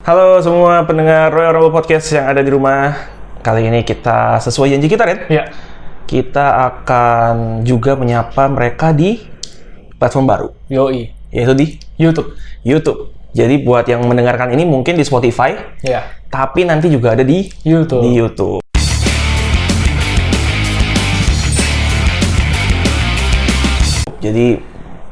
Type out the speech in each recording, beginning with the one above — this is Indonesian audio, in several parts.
Halo semua pendengar Royal Rumble Podcast yang ada di rumah. Kali ini kita sesuai janji kita, Ren. Ya. Kita akan juga menyapa mereka di platform baru, Yoi. yaitu di YouTube. YouTube. Jadi buat yang mendengarkan ini mungkin di Spotify, Ya. tapi nanti juga ada di YouTube. Di YouTube. Jadi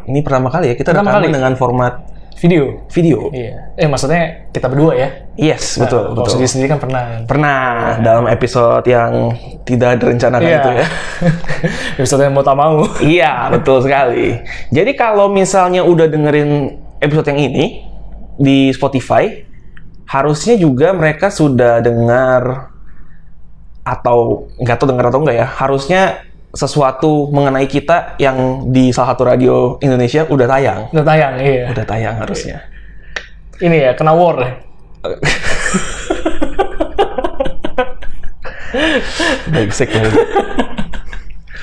ini pertama kali ya kita Pertama rekaman kali. dengan format Video. video. Iya. Maksudnya kita berdua ya. Yes, betul, Kalau betul. sendiri-sendiri kan pernah. Pernah dalam episode yang tidak direncanakan itu ya. Episode yang mau tak mau. Iya, betul sekali. Jadi kalau misalnya udah dengerin episode yang ini di Spotify, harusnya juga mereka sudah dengar atau nggak tahu dengar atau enggak ya. Harusnya sesuatu mengenai kita yang di salah satu radio Indonesia udah tayang. Udah tayang, iya. Udah tayang harusnya. Ini ya, kena war ya. Brengsek ya.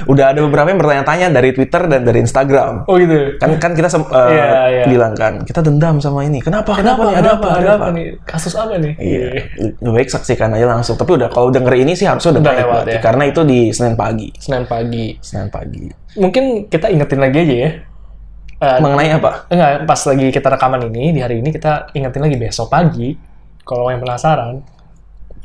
Udah ada beberapa yang bertanya-tanya dari Twitter dan dari Instagram. Oh gitu. Kan kita Iya. bilang kan, kita dendam sama ini. Kenapa nih? Ada apa nih? Kasus apa nih? Iya. Lebih baik saksikan aja langsung. Tapi udah kalau denger ini sih harusnya udah Udah baik lewat berarti. ya. Karena itu di Senin pagi. Senin pagi. Senin pagi. Mungkin kita ingetin lagi aja ya. Mengenai apa? Enggak, pas lagi kita rekaman ini, di hari ini kita ingetin lagi besok pagi. Kalau yang penasaran.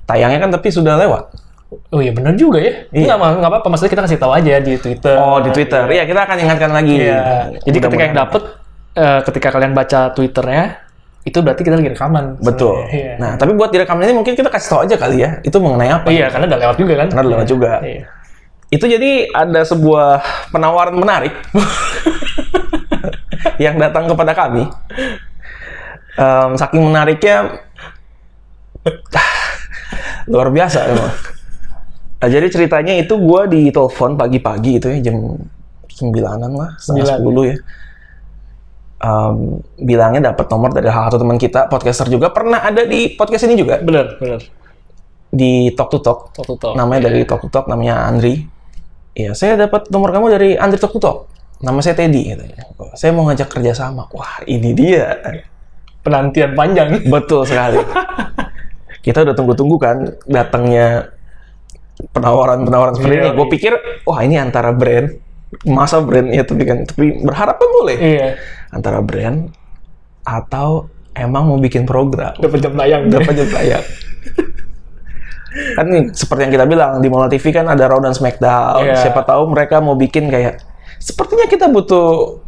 Tayangnya kan tapi sudah lewat. Oh iya benar juga ya. Iya. Nggak apa-apa, maksudnya kita kasih tahu aja di Twitter. Oh, di Twitter. Iya, kita akan ingatkan lagi. Iya. Jadi ketika yang dapet, ketika kalian baca Twitternya, itu berarti kita lagi rekaman. Betul. Iya. Nah, tapi buat direkam ini mungkin kita kasih tahu aja kali ya. Itu mengenai apa? Iya, karena udah lewat juga kan. Karena udah lewat juga. Iya. Itu jadi ada sebuah penawaran menarik yang datang kepada kami. Saking menariknya, luar biasa emang. Nah, jadi ceritanya itu gue ditelepon pagi-pagi itu ya jam 9-an lah, setengah 10 ya. Bilangnya dapat nomor dari salah satu teman kita, podcaster juga, pernah ada di podcast ini juga. Bener. Di Talk to Talk. Talk to Talk. Namanya dari Talk to Talk, namanya Andri. Iya, saya dapat nomor kamu dari Andri Talk to Talk. Nama saya Teddy, katanya. Saya mau ngajak kerjasama. Wah, ini dia. Penantian panjang. Betul sekali. Kita udah tunggu-tunggu kan datangnya penawaran seperti ini. Iya. Gue pikir, wah ini antara brand, masa brand ya tapi berharap kan boleh. Iya. Antara brand atau emang mau bikin program. Dapat jam tayang. Kan nih, seperti yang kita bilang di Mola TV kan ada Raw dan Smackdown. Iya. Siapa tahu mereka mau bikin kayak sepertinya kita butuh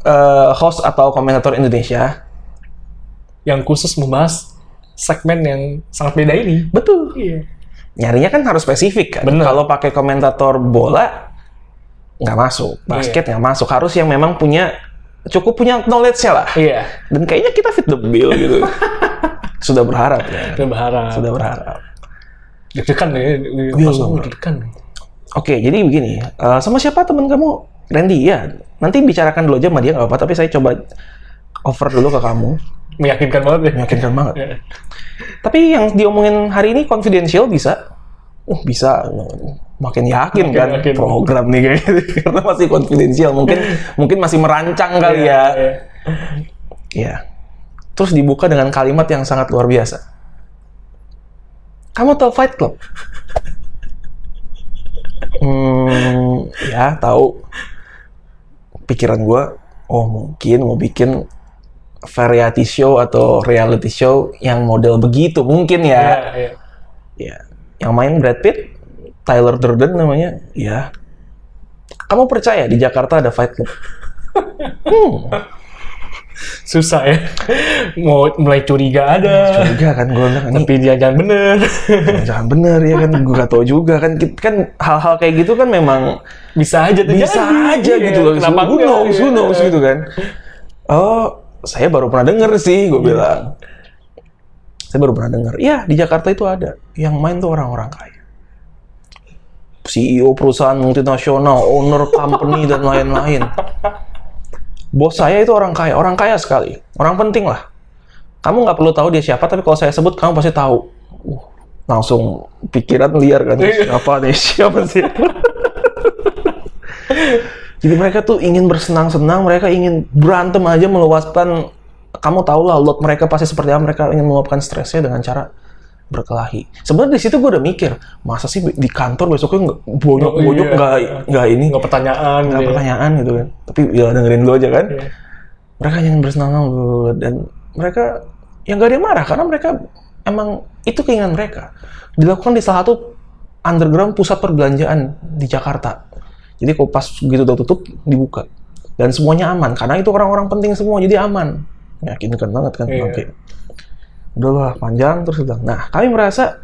host atau komentator Indonesia Yang khusus membahas segmen yang sangat beda ini. betul. Iya. Nyarinya kan harus spesifik kan. Bener. Kalau pakai komentator bola nggak masuk, basket nggak masuk. Harus yang memang cukup punya knowledge-nya lah. Iya. Dan kayaknya kita fit the bill gitu. Sudah berharap ya. Sudah berharap. Deg-degan ya. Deg-degan. Oke, jadi begini. Sama siapa teman kamu? Randy ya. Nanti bicarakan dulu aja sama dia nggak apa-apa. Tapi saya coba offer dulu ke kamu. Meyakinkan banget ya. Meyakinkan banget. Iya. Tapi yang diomongin hari ini confidential bisa? Bisa. Makin yakin kan Yakin. program nih kayaknya. Karena masih confidential. Mungkin masih merancang kali ya. Iya. Iya. Terus dibuka dengan kalimat yang sangat luar biasa. Kamu tahu Fight Club? Ya tahu. Pikiran gue, oh mungkin mau bikin variety show atau reality show yang model begitu mungkin ya. Iya. Ya. Yang main Brad Pitt, Tyler Durden namanya. Ya. Kamu percaya di Jakarta ada Fight Club? Susah ya. Mau mulai curiga ada. Curiga kan gue bilang ini Tapi dia jangan bener. jangan bener ya kan, gue gak tau juga kan hal-hal kayak gitu kan memang Bisa aja terjadi. bisa aja Iya, gitu loh. kenapa Who enggak? knows gitu kan. Oh, saya baru pernah denger sih, gue bilang. Saya baru pernah denger. Iya, di Jakarta itu ada. Yang main tuh orang-orang kaya. CEO perusahaan multinasional, owner company, dan lain-lain. Bos saya itu orang kaya sekali. Orang penting lah. Kamu nggak perlu tahu dia siapa, tapi kalau saya sebut, kamu pasti tahu. Langsung pikiran liar kan. Siapa sih? Jadi mereka tuh ingin bersenang-senang, mereka ingin berantem aja meluaskan kamu tahu lah load mereka pasti seperti apa, mereka ingin meluapkan stresnya dengan cara berkelahi. Sebenarnya di situ gue udah mikir, masa sih di kantor besoknya bonyok-bonyok nggak ini, nggak pertanyaan gitu kan. Tapi ya dengerin dulu aja kan. Mereka yang bersenang-senang dan mereka yang nggak ada yang marah karena mereka emang itu keinginan mereka. Dilakukan di salah satu underground pusat perbelanjaan di Jakarta. Jadi kalau pas gitu udah tutup dibuka dan semuanya aman karena itu orang-orang penting semua jadi aman. Meyakinkan banget kan. Oke. Udahlah panjang terus bilang. Nah, kami merasa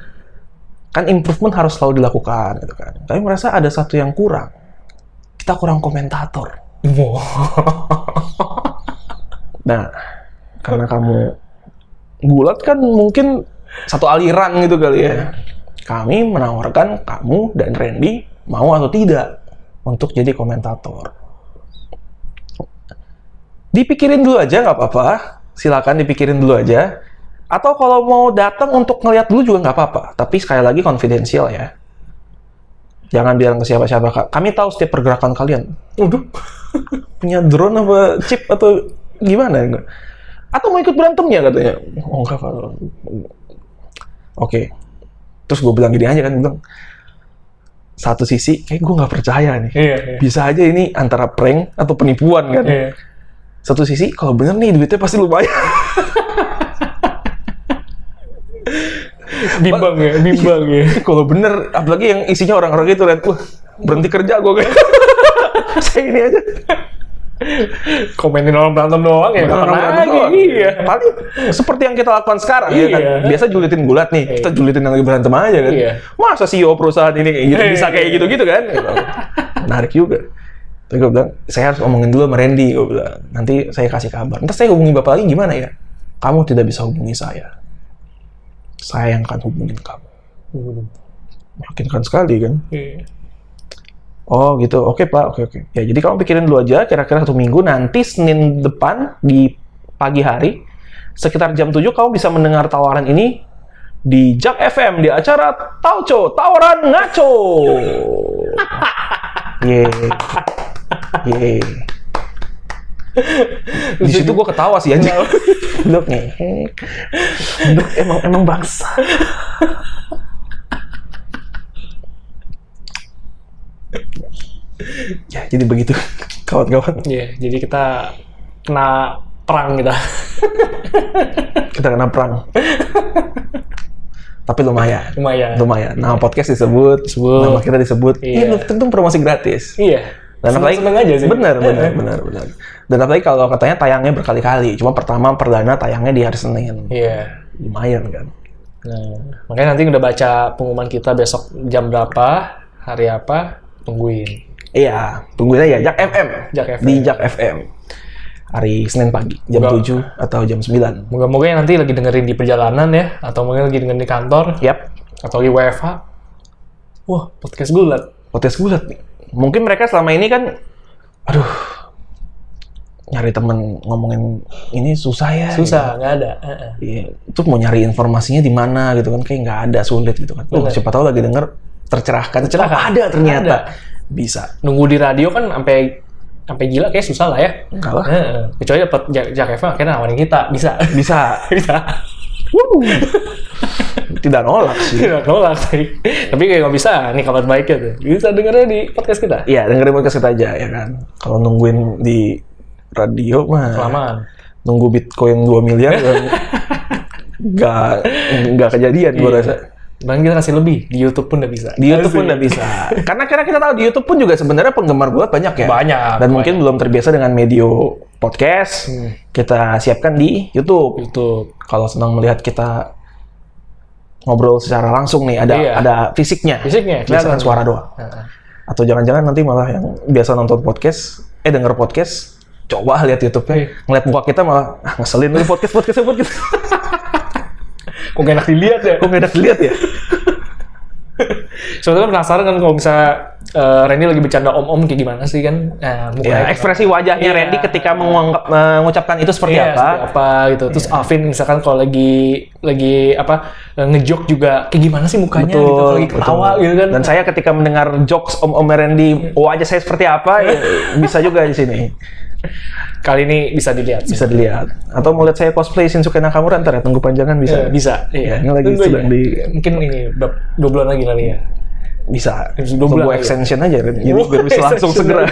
kan improvement harus selalu dilakukan gitu kan. Kami merasa ada satu yang kurang. Kita kurang komentator. Nah, karena kamu gulat kan mungkin satu aliran gitu kali ya. Kami menawarkan kamu dan Randy mau atau tidak untuk jadi komentator. Dipikirin dulu aja nggak apa-apa. Silakan dipikirin dulu aja. Atau kalau mau datang untuk ngeliat dulu juga nggak apa-apa. Tapi sekali lagi konfidensial ya. Jangan bilang ke siapa-siapa. Kami tahu setiap pergerakan kalian. Waduh, punya drone apa chip atau gimana? Atau mau ikut berantemnya katanya. Oh enggak, Pak. Oke. Terus gue bilang gini aja kan. Gue bilang, satu sisi kayak gue nggak percaya nih. Bisa aja ini antara prank atau penipuan kan. Satu sisi kalau bener nih duitnya pasti lumayan. bimbang ya. Kalau bener, apalagi yang isinya orang-orang itu kan, wah berhenti kerja gue kayak. Saya ini aja. Komenin orang berantem doang ya. Iya. Paling seperti yang kita lakukan sekarang ya kan. Biasa julitin gulat nih, kita julitin yang lagi berantem aja kan. Masa CEO perusahaan ini kayak gitu bisa kayak gitu kan? Menarik juga. Tapi gue bilang, saya harus ngomongin dulu sama Randy. Gue bilang, nanti saya kasih kabar. Ntar saya hubungi Bapak lagi gimana ya? Kamu tidak bisa hubungi saya. Saya yang akan hubungin kamu. Meyakinkan sekali kan? Oh gitu, oke Pak, oke. Ya jadi kamu pikirin dulu aja, kira-kira 1 minggu, nanti Senin depan di pagi hari, sekitar jam 7 kamu bisa mendengar tawaran ini di Jak FM, di acara Tauco, Tawaran Ngaco. Yeay. Di situ gue ketawa sih aja. Dok ngehek. Dok emang bangsa. Ya, jadi begitu kawan-kawan. Jadi kita kena perang kita. Kita kena perang. Tapi lumayan. Nama podcast disebut. Nama kita disebut. Iya, tentu promosi gratis. Iya. Dan apalagi seneng aja sih. Benar. Dan apalagi kalau katanya tayangnya berkali-kali. Cuma pertama perdana tayangnya di hari Senin. Iya. Lumayan kan. Nah, makanya nanti udah baca pengumuman kita besok jam berapa, hari apa, tungguin. Iya, tungguin aja Jak FM. Di Jak FM. Hari Senin pagi, jam 7 atau jam 9. Moga-moga yang nanti lagi dengerin di perjalanan ya, atau mungkin lagi dengerin di kantor. Atau lagi WFH. Wah, podcast gulat nih. Mungkin mereka selama ini kan, nyari temen ngomongin ini susah ya. Susah, nggak ada. Iya, itu mau nyari informasinya di mana gitu kan, kayak nggak ada, sulit gitu kan. Siapa tahu lagi denger tercerahkan. Ada ternyata. Bisa. Nunggu di radio kan sampai gila kayak susah lah ya. Enggak lah. Kecuali dapat Jak FM akhirnya nawarin kita. Bisa. Tidak nolak sih. Tapi kayak nggak bisa. Nih kabar baiknya tuh. Bisa dengernya di podcast kita. Iya, dengerin podcast kita aja ya kan. Kalau nungguin di radio mah kelamaan. Nunggu Bitcoin 2 miliar kan nggak kejadian gue rasa. Bahkan kita kasih lebih, di YouTube pun udah bisa. Karena kita tahu di YouTube pun juga sebenarnya penggemar buat banyak ya. Banyak. Dan mungkin belum terbiasa dengan media podcast. Kita siapkan di YouTube. Kalau senang melihat kita ngobrol secara langsung nih, ada fisiknya. Biasa kan suara doang. Atau jangan-jangan nanti malah yang biasa nonton podcast, denger podcast, coba lihat YouTube-nya, ngeliat muka kita malah ngeselin nih podcast. Kok gak enak dilihat ya? Soalnya penasaran kan kalau misalnya Randy lagi bercanda om-om kayak gimana sih kan? Ekspresi wajahnya Randy ketika mengucapkan itu seperti apa gitu. Terus Alvin misalkan kalau lagi ngejok juga kayak gimana sih mukanya gitu, lagi ketawa gitu kan. Dan saya ketika mendengar jokes om-om Randy, wajah saya seperti apa, ya, bisa juga di sini. Kali ini bisa dilihat. Bisa dilihat. Atau mau lihat saya cosplay Shinsuke Nakamura ntar ya, tunggu panjangan bisa. Bisa. Iya. Ini lagi Tunggu sedang aja. Mungkin ini 2 bulan lagi kali ya. bisa. 2 Tunggu bulan extension aja Ren. Jadi biar bisa langsung segera.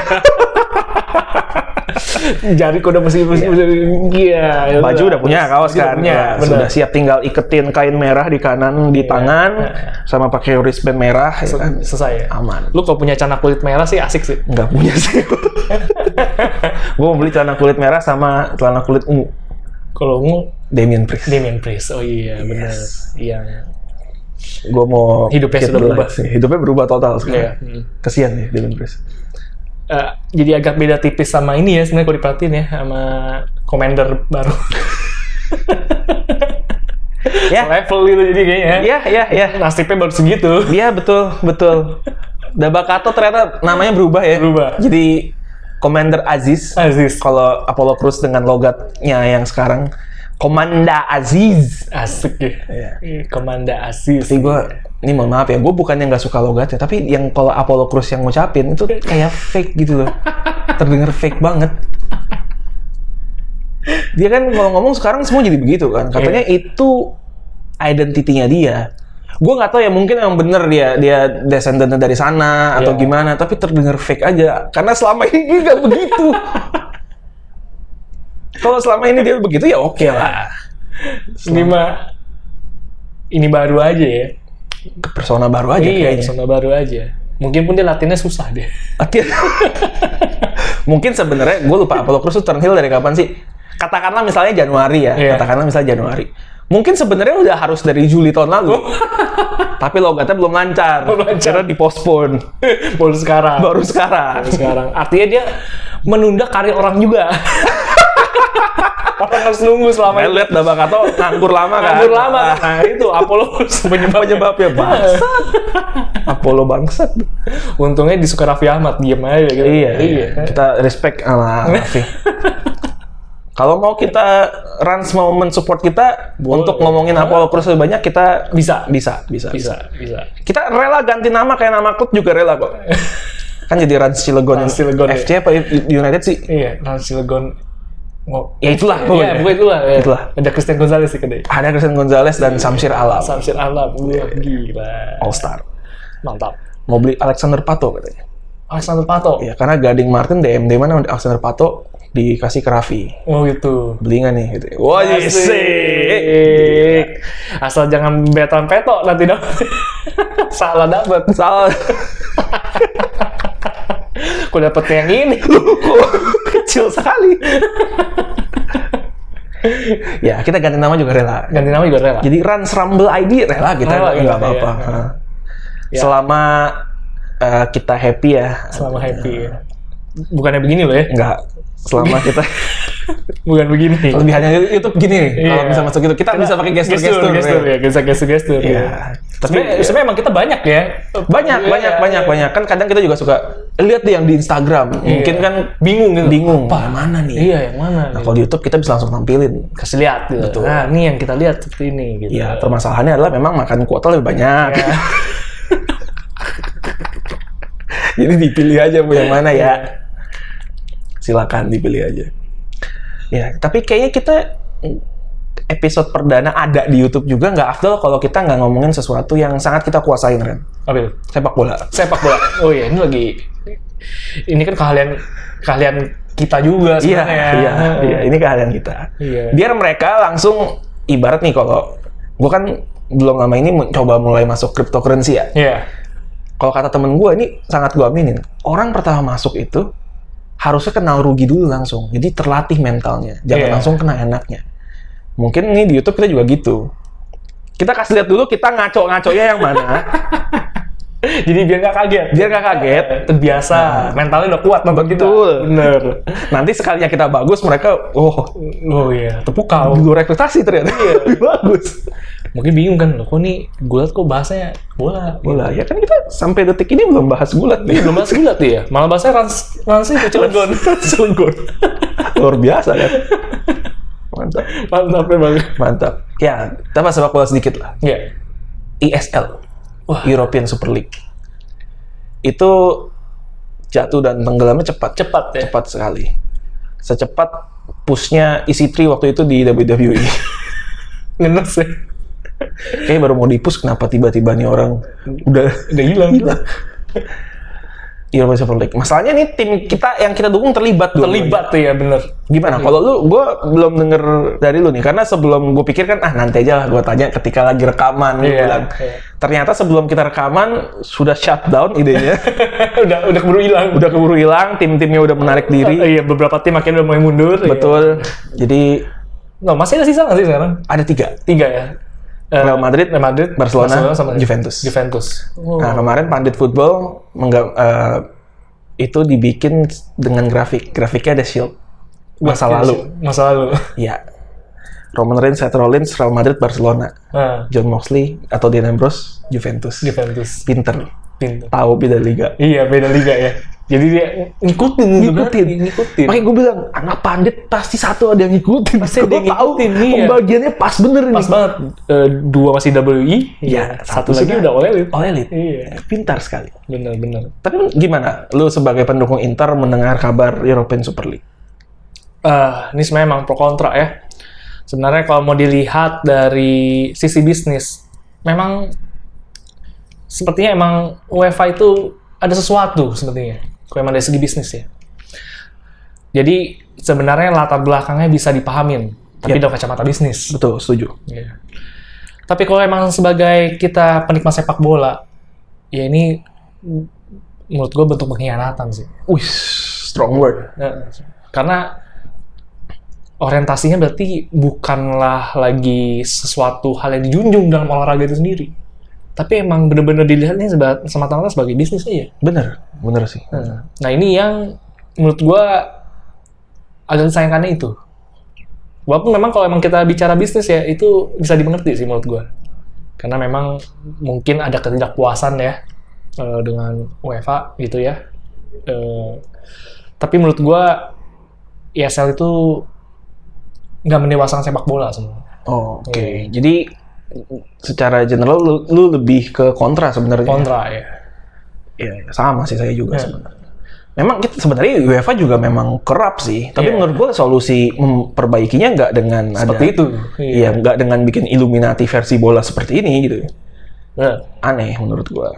Jadi udah mesti iya. Baju udah punya, kaos kan. Punya, Sudah siap, tinggal iketin kain merah di kanan, di tangan, sama pakai wristband merah, ya kan? Selesai ya. Aman. Lu kalau punya celana kulit merah sih asik sih. Nggak punya sih. Gue mau beli celana kulit merah sama celana kulit ungu. Kalau ungu Damien Priest. Oh iya, benar. Iya. Gue mau Hidupnya Kid sudah Blanc berubah. sih. Hidupnya berubah total sekarang. Iya. Kesian nih Damien Priest. Jadi agak beda tipis sama ini ya sebenarnya kalau diperhatiin ya, sama Commander baru. Ya. Level gitu jadi kayaknya. Iya. Nasibnya baru segitu. Iya, betul. Dabakato ternyata namanya berubah ya. Berubah. Jadi Commander Aziz. Kalau Apollo Crews dengan logatnya yang sekarang Komanda Aziz. Asik ya. Iya. Komanda Aziz. Tapi gue, ini mohon maaf ya, gue bukannya nggak suka logatnya, tapi yang kalau Apollo Crews yang ngucapin itu kayak fake gitu loh. Terdengar fake banget. Dia kan kalau ngomong sekarang semua jadi begitu kan. Katanya itu identitinya dia. Gue nggak tahu ya, mungkin yang bener dia descendant dari sana atau gimana, tapi terdengar fake aja. Karena selama ini dia nggak begitu. Kalau selama ini dia begitu ya oke lah. Ini baru aja ya. Persona baru aja kayaknya. Persona baru aja. Mungkin pun dia latihannya susah deh. Mungkin sebenarnya gue lupa Apollo Crews itu turn heel dari kapan sih? Katakanlah misalnya Januari ya. Katakanlah misalnya Januari. Mungkin sebenarnya udah harus dari Juli tahun lalu. Tapi logatnya belum lancar. Karena dipospon. Baru sekarang. Artinya dia menunda karir orang juga. Orang harus nunggu selama ini. Lihat Dabakato nganggur lama kan. Nah itu Apollo penyebabnya bangsat. Apollo bangsat. Untungnya disuka Raffi Ahmad, diem aja gitu. Iya. Kita respect sama Raffi. Kalau mau kita Rans mau mensupport kita untuk ngomongin Apollo Crews lebih banyak, kita bisa. Kita rela ganti nama kayak nama klub juga rela kok. Kan jadi Rans Cilegon FC apa United sih? Iya, Rans Cilegon. Ya itulah. Itulah. Ada Christian Gonzalez sih kedai. Ada Christian Gonzalez dan Samsir Alam. Wah, gila. All Star. Mantap. Mau beli Alexander Pato katanya. Alexander Pato? Iya, karena Gading Martin DM mana Alexander Pato dikasih ke Raffi. Oh gitu. Beli nggak nih? Gitu. Wah, asik. Asal jangan betan peto nanti dong. Salah. Kok dapet yang ini? Kecil sekali. Ya, kita ganti nama juga rela. Jadi Rans Rumble ID rela kita nggak apa-apa. Ya. Selama kita happy ya. Bukannya begini loh ya? Enggak. Selama kita bukan begini. Kelebihannya YouTube gini. Kalau bisa masuk itu, kita bisa pakai gestur. Ya, gestur. Iya. Tapi sebenarnya emang kita banyak ya. Banyak. Kan kadang kita juga suka lihat deh yang di Instagram. Mungkin kan bingung. Apa? Yang mana nih? Iya, yang mana? Nah, kalau di YouTube kita bisa langsung tampilin. Kasih lihat gitu. Betul. Nah, ini yang kita lihat seperti ini gitu. Iya, permasalahannya adalah memang makan kuota lebih banyak. Ya. Jadi dipilih aja mau yang mana ya. Silakan dipilih aja. Ya, tapi kayaknya kita episode perdana ada di YouTube juga nggak afdol kalau kita nggak ngomongin sesuatu yang sangat kita kuasain, Ren. Apa itu? Sepak bola. Oh iya, ini kan keahlian kita juga sebenarnya. Iya, ini keahlian kita. Iya. Biar mereka langsung ibarat nih, kalau gue kan belum lama ini coba mulai masuk cryptocurrency ya. Iya. Kalau kata temen gue ini sangat gue aminin. Orang pertama masuk itu harusnya kenal rugi dulu langsung. Jadi terlatih mentalnya. Jangan langsung kena enaknya. Mungkin ini di YouTube kita juga gitu. Kita kasih lihat dulu kita ngaco-ngaconya yang mana. Jadi biar nggak kaget. Terbiasa. Mentalnya udah kuat nonton kita. Bener. Nanti sekalinya kita bagus, mereka iya, terpukau. Luar ekspektasi ternyata. Iya. Bagus. Mungkin bingung kan, loh kok nih gulat kok bahasanya bola. Ya kan kita sampai detik ini belum bahas gulat. Belum bahas gulat ya. Malah bahasanya Rans itu Cilegon. Luar biasa kan. Mantap. Ya, kita bahas sepak bola sedikit lah. Iya. ESL. European Super League. Itu jatuh dan tenggelamnya cepat. Cepat sekali. secepat pushnya EC3 waktu itu di WWE. Ngenes ya. Kayaknya baru mau di-push, kenapa tiba-tiba nih orang udah hilang. European Super League. Masalahnya nih tim kita yang kita dukung terlibat dulu. Terlibat tuh ya, bener. Gimana? Kalau lu, gue belum denger dari lu nih, karena sebelum gue pikir kan, nanti aja lah gue tanya ketika lagi rekaman. Bilang. Ternyata sebelum kita rekaman sudah shutdown idenya. udah keburu hilang. Udah keburu hilang, tim-timnya udah menarik diri. Iya, beberapa tim akhirnya udah mulai mundur. Betul. Jadi masih ada sisa nggak sih sekarang? ada 3 ya. Real Madrid, Barcelona sama Juventus. Oh. Nah, kemarin Pandit Football itu dibikin dengan grafiknya ada shield masa lalu. Iya. Roman Reigns, Seth Rollins, Real Madrid, Barcelona. John Moxley atau Dean Ambrose, Juventus. Pinter. Tahu beda liga. Iya, beda liga ya. Jadi dia ngikutin. Makanya gue bilang, anak pandit pasti satu ada yang ngikutin. Pasti ada yang ngikutin, iya. Pembagiannya pas bener nih. Pas banget. 2 masih WI. Iya. Satu lagi udah All Elite. Iya. Pintar sekali. Bener. Tapi gimana? Lu sebagai pendukung Inter mendengar kabar European Super League? Ini sebenarnya emang pro kontra ya. Sebenarnya kalau mau dilihat dari sisi bisnis, memang sepertinya emang UEFA itu ada sesuatu sepertinya. Kalau emang dari segi bisnis ya. Jadi sebenarnya latar belakangnya bisa dipahamin, tapi dari kacamata bisnis. Betul, setuju. Yeah. Tapi kalau emang sebagai kita penikmat sepak bola, ya ini menurut gue bentuk pengkhianatan sih. Wih, strong word. Karena orientasinya berarti bukanlah lagi sesuatu hal yang dijunjung dalam olahraga itu sendiri. Tapi emang bener-bener dilihatnya semata-mata sebagai bisnis aja. Bener sih. Nah ini yang menurut gue agak disayangkannya itu. Walaupun memang kalau emang kita bicara bisnis ya, itu bisa dimengerti sih menurut gue. Karena memang mungkin ada ketidakpuasan ya dengan UEFA gitu ya. Tapi menurut gue ESL itu nggak mendewasakan sepak bola sebenarnya. Oke. Jadi secara general lu lebih ke kontra sebenarnya. Kontra ya. Iya, sama sih saya juga sebenarnya. Memang kita sebenarnya UEFA juga memang kerap sih, tapi menurut gua solusi memperbaikinya nggak dengan seperti itu. Iya, nggak dengan bikin Illuminati versi bola seperti ini gitu. Aneh menurut gua.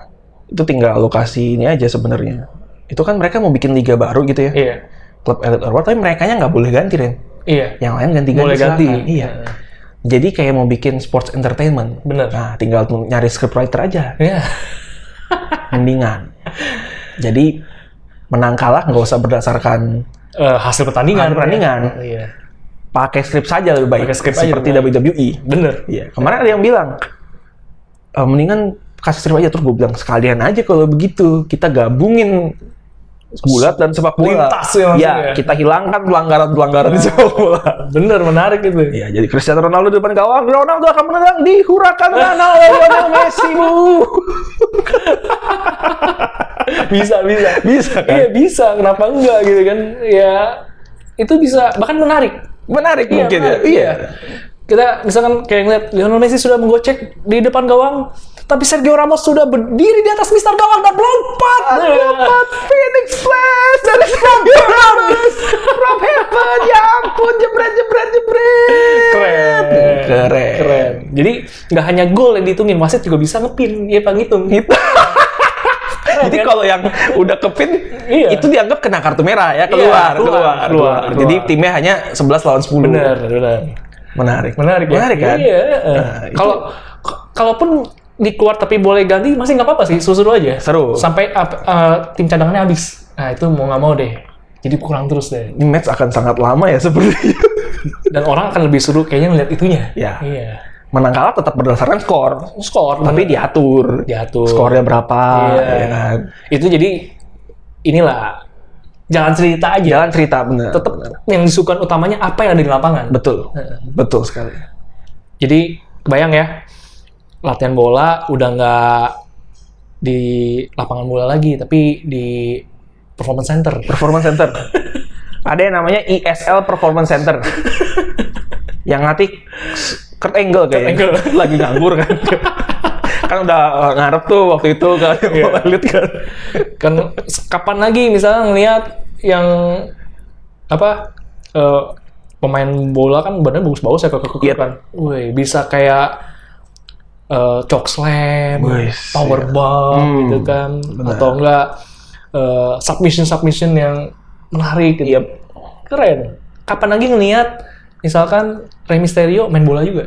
Itu tinggal alokasi ini aja sebenarnya. Itu kan mereka mau bikin liga baru gitu ya. Iya. Klub Elite Award, tapi merekanya nggak boleh ganti, Ren. Iya. Yang lain ganti-ganti. Boleh ganti. Iya. Jadi kayak mau bikin sports entertainment. Bener. Nah, tinggal nyari scriptwriter aja. Iya. Mendingan. Jadi menang kalah nggak usah berdasarkan hasil pertandingan. Iya. Pakai skrip saja lebih baik. Seperti WWE. Bener. Iya. Kemarin ada yang bilang, mendingan kasih skrip aja. Terus gue bilang, sekalian aja kalau begitu kita gabungin gulat dan sepak bola. Lintas ya, kita hilangkan pelanggaran di sepak bola. Bener, menarik itu. Iya, jadi Cristiano Ronaldo di depan gawang, Ronaldo akan menendang di hurakan oleh Lionel Messi, Bu. Bisa kan? Iya, bisa. Kenapa enggak gitu kan? Ya, itu bisa, bahkan menarik. Menarik mungkin ya. Iya. Kita misalkan kayak ngeliat Lionel Messi sudah menggocek di depan gawang, tapi Sergio Ramos sudah berdiri di atas mistar gawang dan melompat. Phoenix Splash dari Sergio Ramos from heaven. Ya ampun, jebret. Keren. Jadi nggak hanya gol yang dihitungin, wasit juga bisa ngepin, ya penghitung. Jadi kalau yang udah kepin, itu dianggap kena kartu merah ya, keluar. Jadi timnya hanya 11 lawan 10. Benar. Menarik kan? Iya. Kalaupun dikeluar tapi boleh ganti, masih nggak apa-apa sih, seru aja. Seru. Sampai tim cadangannya habis. Nah itu mau nggak mau deh. Jadi kurang terus deh. Ini match akan sangat lama ya sepertinya. Dan orang akan lebih seru kayaknya ngeliat itunya. Iya. Menang kalah tetap berdasarkan skor. Tapi diatur. Skornya berapa? Ya kan? Itu jadi inilah. Jalan cerita benar. Tetap yang disukan utamanya apa yang ada di lapangan. Betul sekali. Jadi kebayang ya, latihan bola udah nggak di lapangan bola lagi, tapi di performance center. Ada yang namanya ESL Performance Center. Yang ngelatih Kurt Angle kayaknya. Lagi nganggur kan. Kan udah ngarep tuh waktu itu kan. Lihat kan. Kan kapan lagi misalnya ngelihat yang pemain bola kan badannya bagus-bagus ya kekekek Yep. kan. Wih, bisa kayak choke slam, Wih, power iya. bomb gitu kan, benar. atau enggak submission yang menarik gitu. Yep. Keren. Kapan lagi ngelihat misalkan Rey Mysterio main bola juga?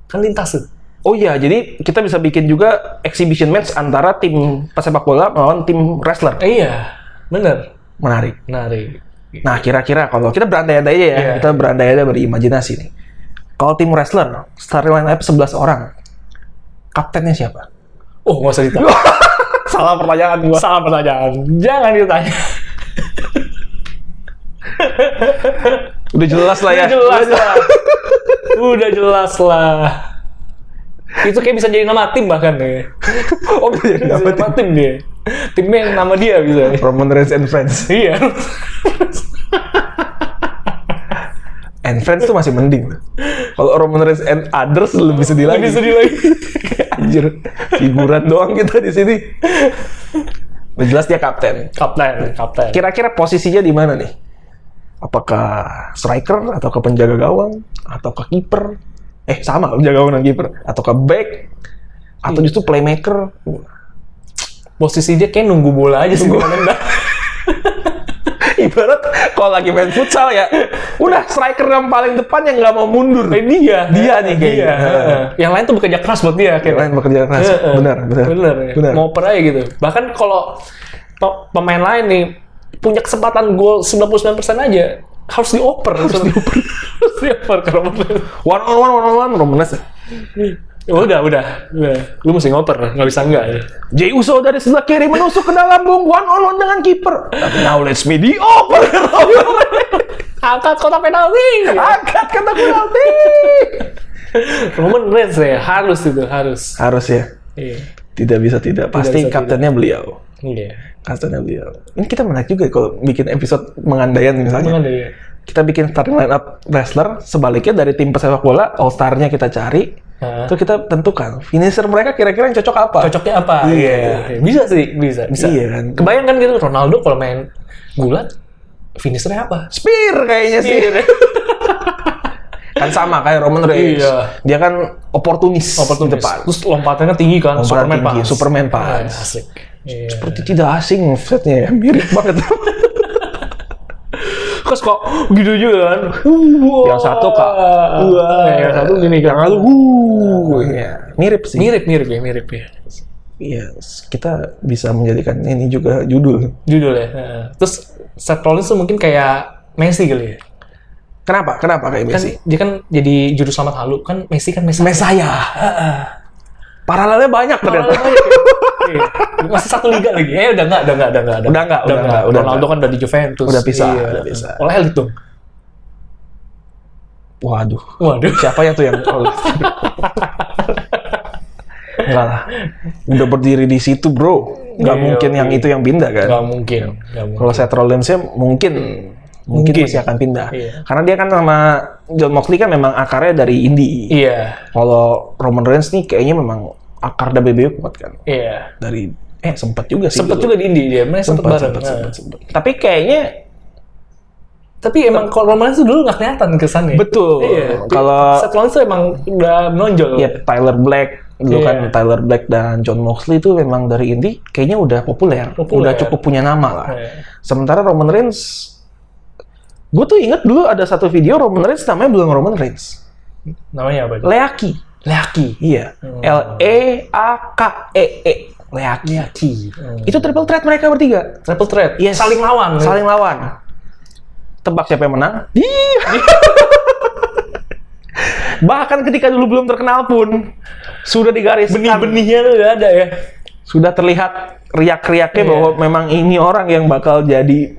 Kan lintas tuh. Oh iya, jadi kita bisa bikin juga exhibition match antara tim pesepak bola melawan tim wrestler. Iya, bener. Menarik. Menarik. Nah, kira-kira kalau kita berandai-andai aja ya, Iya. kita berandai-andai berimajinasi nih. Kalau tim wrestler, starting line up 11 orang, kaptennya siapa? Oh, nggak usah ditanya. Salah pertanyaan gua. Salah pertanyaan. Jangan ditanya. Udah jelas lah ya. Udah jelas lah. Udah jelas lah. Itu kayak bisa jadi nama tim bahkan ya. Oh, bisa jadi Bisa nama tim dia. Timnya yang nama dia bisa. Roman Reigns and Friends. Iya. And Friends tuh masih mending. Kalau Roman Reigns and Others lebih sedih lagi. Lebih sedih lagi. Anjir, figuran doang kita di sini. Udah jelas dia kapten. Kapten. Kira-kira posisinya di mana nih? Apakah striker atau ke penjaga gawang atau ke kiper? Sama penjaga gawang dan kiper atau ke back atau justru playmaker? Posisi dia kayak nunggu bola aja sih. Ibarat kalau lagi main futsal ya, udah striker yang paling depan yang nggak mau mundur. Dia nih kayaknya. Yang lain tuh bekerja keras buat dia. Yang lain bekerja keras. Benar. Ya. Mau oper aja gitu. Bahkan kalau pemain lain nih punya kesempatan gol 99% aja, harus dioper. Harus dioper ke Roman Reigns. One on one Roman Reigns. Udah. Lu mesti ngoper, nggak bisa enggak ya. Jey Uso dari sebelah kiri menusuk ke dalam bung, one on one dengan kiper. Now let's me dioper. Angkat kotak penalti. Angkat kata penalti. Roman Reigns ya, harus. Harus ya. Iya. Tidak bisa tidak. Pasti bisa kaptennya beliau. Iya. Kaptennya beliau. Ini kita menarik juga kalau bikin episode mengandaian misalnya. Gimana ya? Kita bikin starting line up wrestler, sebaliknya dari tim pesepak bola, all star-nya kita cari, terus kita tentukan finisher mereka kira-kira yang cocok apa. Cocoknya apa? Iya. Bisa sih, bisa. Iya kan. Kebayang kan gitu Ronaldo kalau main gulat, finishernya apa? Spear kayaknya sih. Kan sama kayak Roman Reigns. Iya. Dia kan oportunis di depan. Terus lompatannya tinggi kan, Lompatan Superman tinggi, pas. Superman pas. Asik. Iya. Seperti tidak asing offsetnya ya, mirip banget. Terus kok gitu juga kan? Yang satu kak, yang satu gini kan? yang satu, ya. Mirip sih. Mirip ya. Iya, kita bisa menjadikan ini juga judul. Judul ya. Terus Seth Rollins tuh mungkin kayak Messi kali ya. Kenapa kayak Kan Messi? dia kan jadi juru selamat halu kan Messi kan Messi. Mesaya. Paralelnya banyak ternyata. Iya. Masih satu liga lagi. Udah enggak. Udah enggak. Ronaldo kan udah di Juventus. Udah pisah, Iya. udah pisah. Oleh elit dong. Waduh. Waduh. Siapa ya tuh yang Enggak lah. Udah berdiri di situ, bro. Nggak Iya, mungkin yang iya. itu yang pindah kan? Nggak mungkin. Kalau Seth Rollins-nya mungkin masih akan pindah. Iya. Karena dia kan sama John Moxley kan memang akarnya dari indie. Iya. Kalau Roman Reigns nih kayaknya memang akar WWE kuat kan. Iya. Dari sempat juga sih. Sempet dulu. juga di Indie dia, mereka sempet bareng. Sempet. Tapi kayaknya Tapi emang kalau Roman Reigns tuh dulu nggak kelihatan kesannya. betul. Iya. Kalau Seth Rollins tuh emang udah menonjol. ya Tyler Black dulu Iya. kan Tyler Black dan John Moxley itu memang dari indie kayaknya udah populer. Udah cukup punya nama lah. Iya. Sementara Roman Reigns, gue tuh inget dulu ada satu video Roman Reigns namanya belum Roman Reigns. Namanya apa? Leaki. Iya. Leakee. Leaki. Itu triple threat mereka bertiga. Triple threat. Yes. Saling lawan. Tebak siapa yang menang? Bahkan ketika dulu belum terkenal pun sudah digariskan. Benih-benihnya tuh udah ada ya. Sudah terlihat riak-riaknya bahwa memang ini orang yang bakal jadi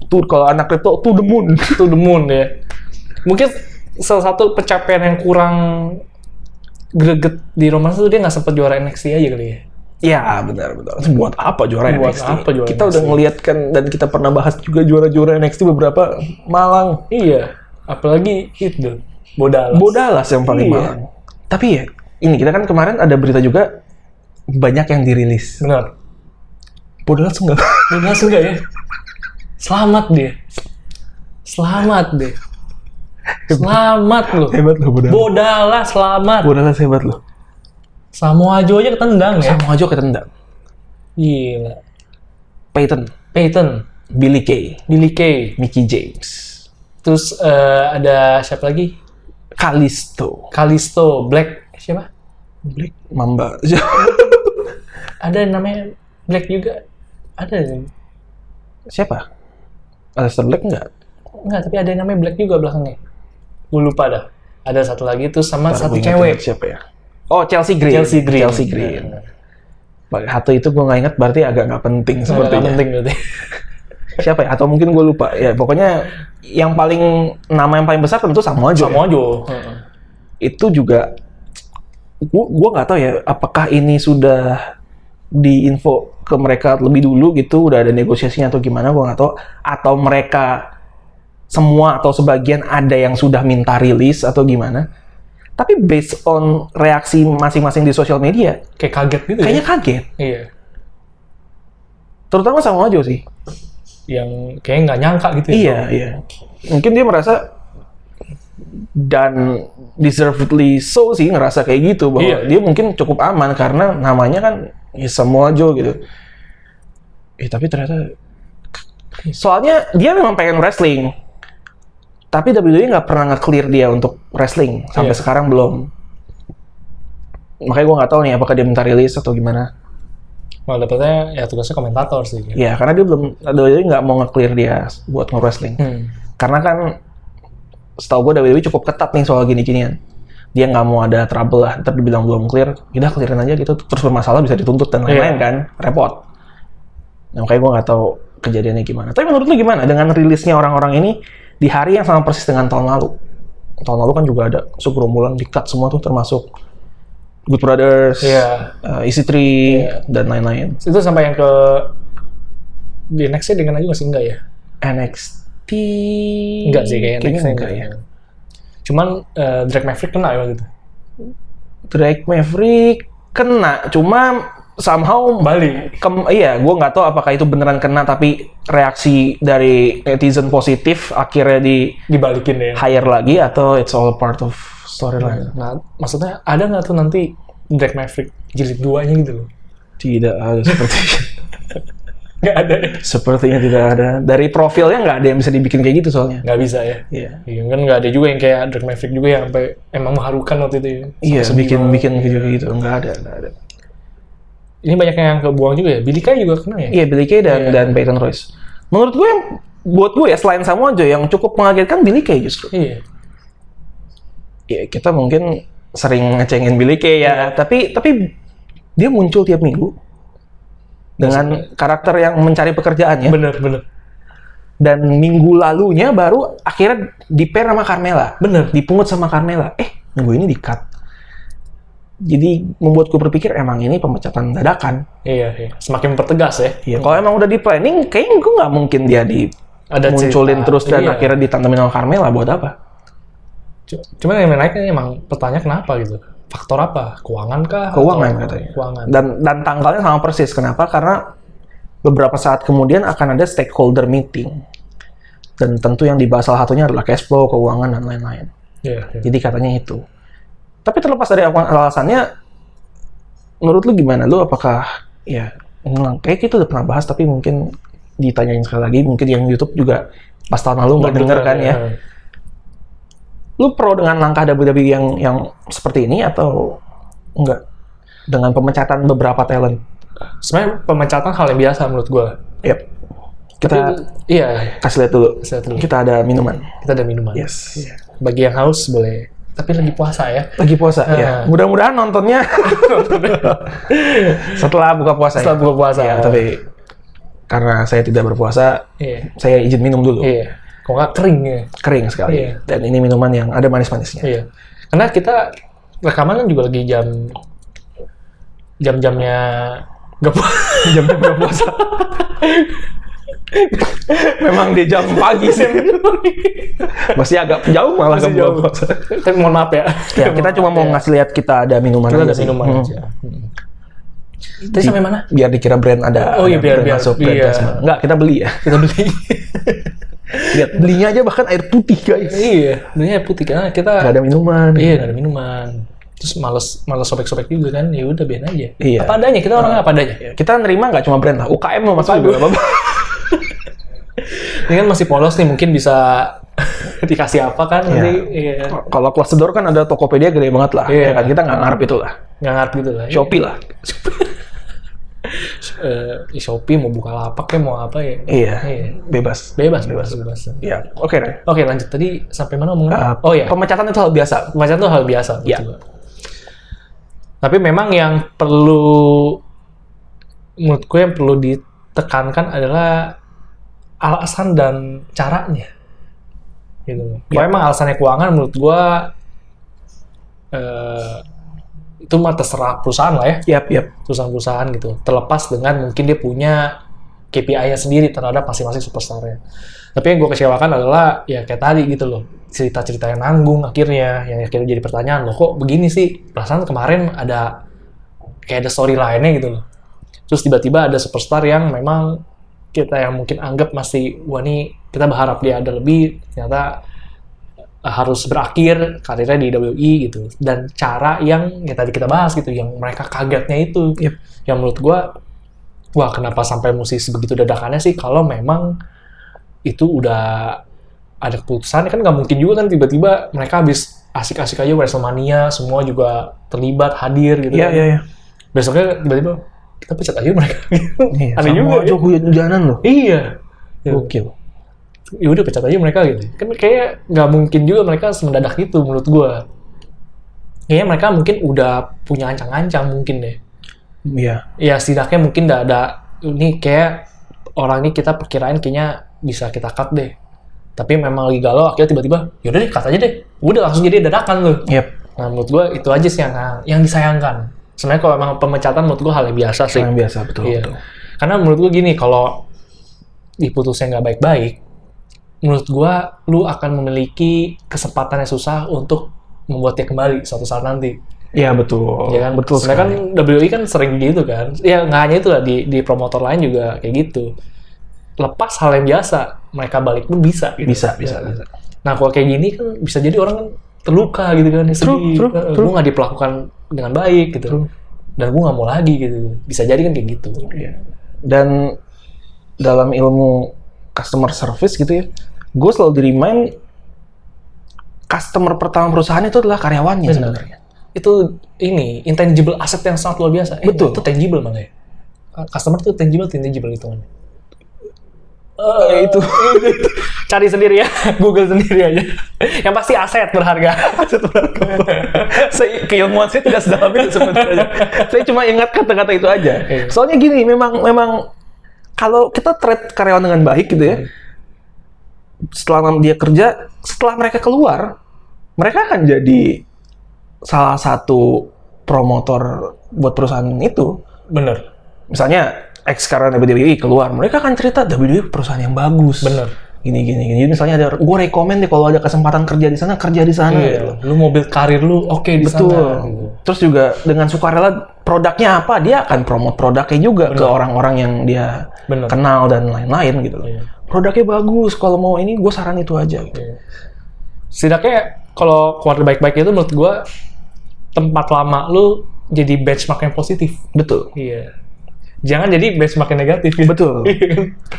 tuh kalau anak kripto to the moon. To the moon ya. Mungkin salah satu pencapaian yang kurang greget di Roman Reigns itu dia nggak sempat juara NXT aja kali ya. Ya benar. Buat apa juara Buat NXT? apa juara Kita NXT? udah ngeliat kan dan kita pernah bahas juga juara-juara NXT beberapa malang. Iya. Apalagi itu Bodalas. Bodalas yang paling Iya. malang. Tapi ya ini kita kan kemarin ada berita juga banyak yang dirilis. Benar. Bodalas enggak? Bodalas enggak ya? Selamat dia. Selamat deh. Selamat lo. Hebat lo Bodala. Bodala selamat. Bodala hebat lo. Samoa Joe aja ketendang ya. Samoa Joe ketendang. Gila. Peyton, Billy Kay, Mickie James. Terus ada siapa lagi? Kalisto, Black siapa? Black Mamba. Ada namanya Black juga. Ada. Siapa? Aleister Black enggak? Enggak, tapi ada yang namanya Black juga belakangnya. Gue lupa dah. Ada satu lagi tuh sama Ntar satu gue ingat cewek. siapa ya? Oh, Chelsea Green. Atau itu gue nggak ingat, berarti agak nggak penting sepertinya. Nggak penting berarti. Siapa ya? Atau mungkin gue lupa. Ya pokoknya nama yang paling besar tentu Samoa Joe. Samoa Joe. Itu juga gue nggak tahu ya apakah ini sudah diinfo ke mereka lebih dulu gitu, udah ada negosiasinya atau gimana, gue nggak tahu. Atau mereka semua atau sebagian ada yang sudah minta rilis atau gimana. Tapi based on reaksi masing-masing di sosial media, Kayak kaget gitu kayaknya ya? kaget. Iya. Terutama Samoa Joe sih. Yang kayaknya nggak nyangka gitu ya? Iya. Mungkin dia merasa, dan deservedly so sih ngerasa kayak gitu, bahwa dia mungkin cukup aman karena namanya kan ya Samoa Joe gitu. Tapi ternyata, soalnya dia memang pengen wrestling, tapi WWE nggak pernah nge-clear dia untuk wrestling sampai sekarang belum. Makanya gue nggak tahu nih apakah dia minta rilis atau gimana. Malah dapetnya ya tugasnya komentator sih. Iya, karena dia WWE nggak mau nge-clear dia buat nge-wrestling. Karena kan setahu gue WWE cukup ketat nih soal gini-ginian. Dia nggak mau ada trouble lah, ntar dibilang belum clear, udah clearin aja gitu, terus bermasalah bisa dituntut dan lain-lain kan, repot. Nah, makanya gue nggak tahu kejadiannya gimana. Tapi menurut lu gimana dengan rilisnya orang-orang ini di hari yang sama persis dengan tahun lalu? Tahun lalu kan juga ada segerombolan di-cut semua tuh, termasuk Good Brothers, EC3, dan lain-lain. Itu sampai yang ke di NXT dengan aja masih enggak ya? NXT Enggak sih, kayaknya enggak ya. Cuman Drake Maverick kena ya waktu itu. Drake Maverick kena, cuma somehow balik. Iya, gue nggak tahu apakah itu beneran kena, tapi reaksi dari netizen positif akhirnya dibalikin ya. Hire lagi, atau it's all part of storyline. Nah, maksudnya ada nggak tuh nanti Drake Maverick jilid 2-nya gitu loh? Tidak ada sepertinya. Nggak ada ya? Sepertinya tidak ada. Dari profilnya nggak ada yang bisa dibikin kayak gitu soalnya. Nggak bisa ya? Iya. Iya kan nggak ada juga yang kayak Drake Maverick juga yang sampai emang mengharukan waktu itu ya? Iya, bikin video kayak gitu. Nggak ada. Ini banyak yang kebuang juga ya? Billy Kay juga kena ya? Iya, Billy Kay dan Peyton Royce. Menurut gue buat gue ya, selain Samoa Joe, yang cukup mengagetkan Billy Kay justru. Iya. Ya, kita mungkin sering ngecengin Billy Kay ya, tapi dia muncul tiap minggu dengan karakter yang mencari pekerjaan ya. Bener. Dan minggu lalunya baru akhirnya di-pair sama Carmella. Bener. Dipungut sama Carmella. Minggu ini di-cut. Jadi membuat gue berpikir emang ini pemecatan dadakan. Iya. Semakin mempertegas ya. Iya, kalau emang udah di-planning, kayaknya gue nggak mungkin dia munculin terus dan akhirnya ditantemin sama Carmella buat apa? Cuman yang menarik kan emang pertanyaan kenapa gitu. Faktor apa? Keuangan kah? Keuangan katanya. Keuangan. Dan tanggalnya sama persis. Kenapa? Karena beberapa saat kemudian akan ada stakeholder meeting. Dan tentu yang dibahas salah satunya adalah cash flow, keuangan, dan lain-lain. Iya. Jadi katanya itu. Tapi terlepas dari alasannya, menurut lu gimana? Lu apakah, kayak kita udah pernah bahas, tapi mungkin ditanyain sekali lagi, mungkin yang YouTube juga pas tahun lalu nggak denger kan ya. Lu pro dengan langkah WWE yang seperti ini atau enggak? Dengan pemecatan beberapa talent? Sebenarnya pemecatan hal yang biasa menurut gue. Yep. Kita kasih lihat dulu. Kita ada minuman. Yes. Bagi yang haus boleh. Tapi lagi puasa ya. Lagi puasa ya. Mudah-mudahan nontonnya setelah buka puasa. Setelah buka puasa. Ya, tapi karena saya tidak berpuasa, saya izin minum dulu. Iya. Kok nggak kering ya? Kering sekali. Iya. Dan ini minuman yang ada manis-manisnya. Iya. Karena kita rekaman kan juga lagi jam-jamnya nggak puasa. Memang di jam pagi sih. Masih agak jauh malah ke bulan puasa. Tapi mohon maaf ya. Ya, kita cuma mau ngasih lihat kita ada minuman aja. Tadi sampai mana? Biar dikira brand ada. Oh iya, biar masuk brand. Enggak, kita beli ya. Kita beli. Lihat, belinya aja bahkan air putih, guys. Iya, belinya putih karena kita Gak ada minuman. Iya, gak ada minuman. Terus males sobek-sobek juga kan. Ya udah biarin aja. Iya. Apa adanya, kita orangnya apa adanya. Kita nerima nggak cuma brand lah, UKM mau masuk juga nggak apa-apa. Ini kan masih polos nih, mungkin bisa dikasih apa kan nanti. Iya. Kalau kelas Sedor kan ada Tokopedia gede banget lah. Iya. Ya kan kita nggak ngarep itu lah. Nggak ngerti gitu lah. Shopee lah. Shopee mau buka lapak kayak mau apa ya. Iya. Bebas. Bebas. Iya. Oke, Ray. Oke, lanjut. Tadi sampai mana ngomongnya? Oh ya, Pemecatan itu hal biasa. pemecatan tuh hal biasa. Iya. Betul. Tapi memang yang perlu, menurut gue yang perlu ditekankan adalah alasan dan caranya. Gitu. Kalau emang alasannya keuangan, menurut gue itu mah terserah perusahaan lah ya. Yap. Perusahaan-perusahaan gitu. Terlepas dengan mungkin dia punya KPI-nya sendiri terhadap masing-masing superstar-nya. Tapi yang gue kecewakan adalah ya kayak tadi gitu loh. Cerita-cerita yang nanggung akhirnya, yang akhirnya jadi pertanyaan, loh kok begini sih? Perasaan kemarin ada kayak ada story lainnya gitu loh. Terus tiba-tiba ada superstar yang memang kita yang mungkin anggap masih, wah nih kita berharap dia ada lebih, ternyata harus berakhir karirnya di WWE gitu. Dan cara yang tadi kita bahas gitu, yang mereka kagetnya itu. Yep. Yang menurut gua, wah kenapa sampai mesti sebegitu dadakannya sih kalau memang itu udah ada keputusan, kan nggak mungkin juga kan tiba-tiba mereka habis asik-asik aja WrestleMania, semua juga terlibat, hadir gitu. Iya. Besoknya tiba-tiba kita pecat aja mereka. Iya, Aneh juga aja hujan-hujanan loh. Iya. Gokil. Ya udah pecat aja mereka gitu. Kan kayak nggak mungkin juga mereka semendadak itu menurut gua. Kayaknya mereka mungkin udah punya ancang-ancang mungkin deh. Iya. Ya setidaknya mungkin udah ada, ini kayak orang ini kita perkirain kayaknya bisa kita cut deh. Tapi memang lagi galau, akhirnya tiba-tiba, yaudah deh, cut aja deh. Udah langsung jadi dadakan tuh. Yep. Nah, menurut gue itu aja sih yang disayangkan. Sebenarnya kalau emang pemecatan menurut gue hal yang biasa sih. Yang biasa, betul. Iya. Karena menurut gue gini, kalau diputusnya nggak baik-baik, menurut gue lu akan memiliki kesempatan yang susah untuk membuatnya kembali suatu saat nanti. Iya, betul. Ya kan? Betul Sebenarnya sekali. kan WWE kan sering gitu kan. Ya nggak hanya itu lah, di promotor lain juga kayak gitu. Lepas hal yang biasa, mereka balik pun bisa. Gitu. Bisa. Nah, kalau kayak gini kan bisa jadi orang kan terluka gitu kan, sedih. True. Gue nggak diperlakukan dengan baik gitu. True. Dan gue nggak mau lagi gitu. Bisa jadi kan kayak gitu. Iya. Dan dalam ilmu customer service gitu ya, gue selalu di-remind customer pertama perusahaan itu adalah karyawannya sebenarnya. Itu ini intangible asset yang sangat luar biasa. Betul. Itu tangible makanya. Customer itu tangible itu kan. Itu Cari sendiri ya, Google sendiri aja. Yang pasti aset berharga. keilmuan saya tidak sedalam itu sebenarnya. Saya cuma ingat kata-kata itu aja. Soalnya gini, memang kalau kita treat karyawan dengan baik gitu ya, setelah dia kerja, setelah mereka keluar, mereka akan jadi salah satu promotor buat perusahaan itu. Bener. Misalnya karena WWE keluar, mereka akan cerita WWE perusahaan yang bagus. Bener. Gini. Jadi misalnya gue rekomen deh kalau ada kesempatan kerja di sana, kerja di sana. Iya. Gitu. Lu mau build karir lu, oke di Betul. sana. Terus juga dengan sukarela produknya apa, dia akan promote produknya juga ke orang-orang yang dia kenal dan lain-lain gitu loh. Iya. Produknya bagus, kalau mau ini gue saran itu aja. Gitu. Iya. Setidaknya kalau keluarga baik-baik itu menurut gue tempat lama lu jadi benchmark yang positif. Betul. Iya. Jangan jadi benchmark yang negatif. Gitu. Betul.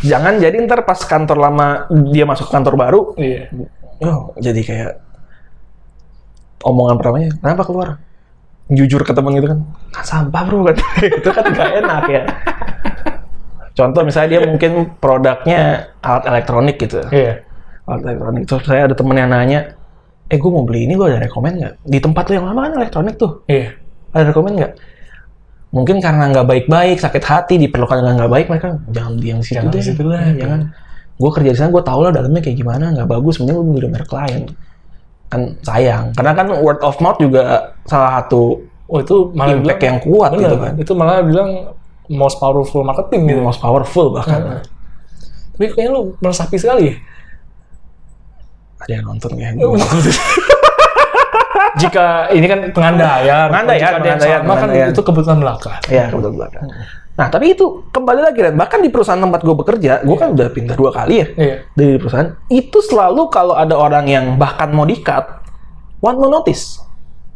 Jangan jadi ntar pas kantor lama dia masuk ke kantor baru, Iya. Jadi kayak omongan pertamanya, kenapa keluar? Jujur ke temen gitu kan, sampah bro, kan. Itu kan gak enak ya. Contoh misalnya dia mungkin produknya alat elektronik gitu. Iya. Alat elektronik. Terus saya ada temen yang nanya, gue mau beli ini, lo ada rekomen nggak? Di tempat lo yang lama kan elektronik tuh. Iya. Ada rekomen nggak? Mungkin karena nggak baik-baik, sakit hati, diperlukan dengan nggak baik, mereka jangan beli yang situ Jangan deh. situ lah. Jangan. Gue kerja di sana, gue tau lah dalamnya kayak gimana, nggak bagus. Mending lo beli merek lain. Kan sayang. Karena kan word of mouth juga salah satu Itu malah impact bilang, yang kuat bener, gitu kan. Itu malah bilang most powerful marketing gitu. Most powerful bahkan. Tapi kayaknya lu meresapi sekali ya? Ada yang nonton ya? Jika ini kan pengandaian. Pengandaian, Jika ada yang pengandaian, sama kan pengandaian. itu kebetulan belaka. Iya, kebetulan belakang. Nah, tapi itu kembali lagi Ren. Bahkan di perusahaan tempat gue bekerja, gue kan udah pindah 2 kali ya Iya. dari perusahaan. Itu selalu kalau ada orang yang bahkan mau di-cut, one more notice.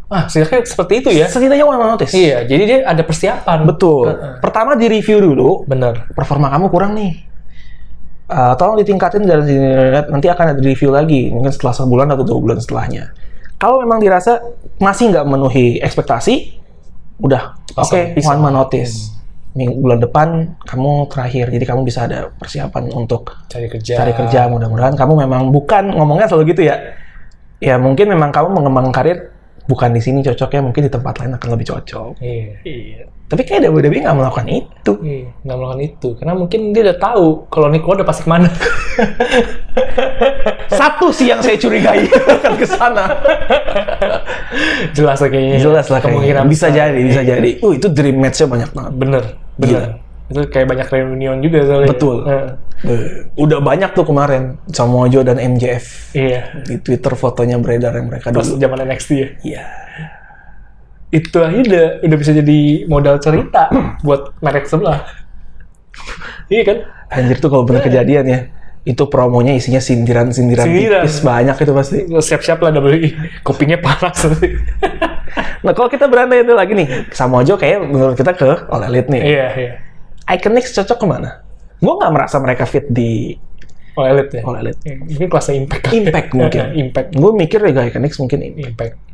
Setidaknya seperti itu ya. Setidaknya one more notice. Iya, jadi dia ada persiapan. Betul. Pertama di-review dulu, Bener. performa kamu kurang nih. Tolong ditingkatin dari sini, nanti akan ada review lagi, mungkin setelah sebulan atau 2 bulan setelahnya. Kalau memang dirasa masih nggak memenuhi ekspektasi, udah, oke, one man notice. Bulan depan kamu terakhir, jadi kamu bisa ada persiapan untuk Cari kerja. Mudah-mudahan kamu memang bukan, ngomongnya selalu gitu ya. Ya mungkin memang kamu mengembangkan karir bukan di sini cocoknya, mungkin di tempat lain akan lebih cocok. Iya. Tapi kayak WWE nggak melakukan itu. Iya, nggak melakukan itu. Karena mungkin dia udah tahu kalau Nick Ward udah pasti kemana. Satu sih yang saya curigai akan ke sana. Jelas lah kayaknya. Jelas lah kayaknya. Bisa besar. jadi, bisa jadi. Itu dream match-nya banyak banget. Bener. Gila. Itu kayak banyak reunion juga soalnya. Betul. Udah banyak tuh kemarin Samoa Joe dan MJF. Iya. Di Twitter fotonya beredar yang mereka Pas dulu. zaman NXT ya. Iya. Itu aja udah bisa jadi modal cerita buat merek sebelah. Iya kan? Anjir tuh kalau bener kejadian ya. Itu promonya isinya sindiran-sindiran Sindiran. tipis banyak itu pasti. Siap-siap lah WWE. Kupingnya panas nanti. Nah kalau kita berandai itu lagi nih, Samoa Joe kayak menurut kita ke All Elite nih. Iya. Iconics cocok kemana? Gue nggak merasa mereka fit di All Elite ya? All Elite. Mungkin kelasnya Impact. Impact mungkin. Impact. Gue mikir Liga Iconics mungkin ini. Impact.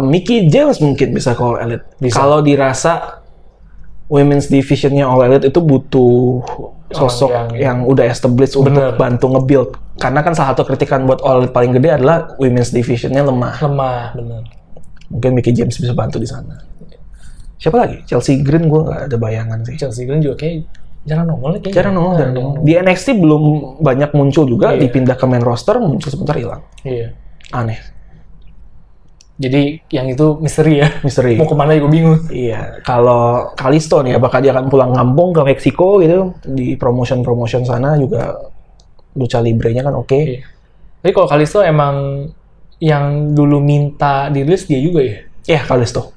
Mickey James mungkin bisa ke All Elite. Bisa. Kalau dirasa women's divisionnya All Elite itu butuh sosok yang udah established untuk bantu nge-build. Karena kan salah satu kritikan buat All Elite paling gede adalah women's divisionnya lemah. Bener. Mungkin Mickey James bisa bantu di sana. Siapa lagi? Chelsea Green gue nggak ada bayangan sih. Chelsea Green juga kayak jarang nongol kayaknya. Jarang nongol. Di NXT belum banyak muncul juga, Iya. dipindah ke main roster, muncul sebentar hilang. Iya. Aneh. Jadi yang itu misteri ya. Misteri. Mau kemana juga bingung. Iya, kalau Kalisto nih, apakah dia akan pulang kampung ke Meksiko gitu, di promotion sana juga lucha libre-nya kan oke. Iya. Tapi kalau Kalisto emang yang dulu minta dirilis dia juga ya? Iya, Kalisto.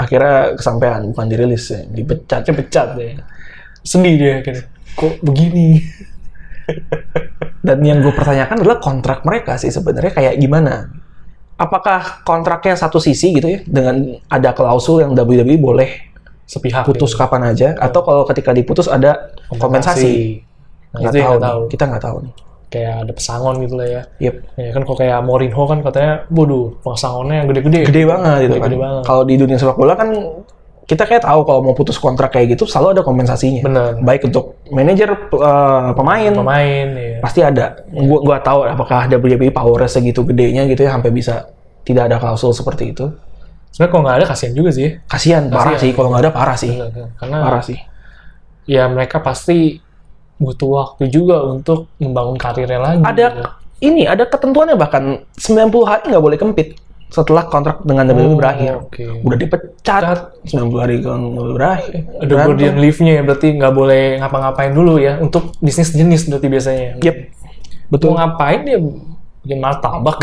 Akhirnya Kesampaian, bukan dirilis ya, dipecat. deh. Sedih dia akhirnya. Kok begini? Dan yang gue pertanyakan adalah kontrak mereka sih sebenarnya kayak gimana? Apakah kontraknya satu sisi gitu ya, dengan ada klausul yang WWE boleh Sepihak. putus gitu. kapan aja, atau kalau ketika diputus ada kompensasi? Nah, Nggak itu yang tahu, nggak tahu. kita nggak tahu nih. Kayak ada pesangon gitu lah ya. Yep. Ya kan kalau kayak Mourinho kan katanya, bodoh, pesangonnya yang gede-gede. Gede banget gitu kan. Gede banget. Kalau di dunia sepak bola kan kita kayak tahu kalau mau putus kontrak kayak gitu selalu ada kompensasinya. Bener. Baik untuk manajer, pemain, ya. pasti ada. Gua tahu apakah WWE power-nya segitu gedenya gitu ya sampai bisa tidak ada klausul seperti itu. Sebenarnya kalau nggak ada kasihan juga sih. Kasihan, parah sih. Kalau nggak ada parah sih. Bener. Karena Parah sih. ya mereka pasti butuh waktu juga untuk membangun karirnya lagi. Ada ketentuannya, bahkan 90 hari nggak boleh compete setelah kontrak dengan WWE berakhir. Okay. Udah dipecat, 90 hari kan berakhir. Ada guardian leave-nya ya, berarti nggak boleh ngapa-ngapain dulu ya, untuk bisnis jenis berarti biasanya. Yep, betul. Mau ngapain dia bikin martabak.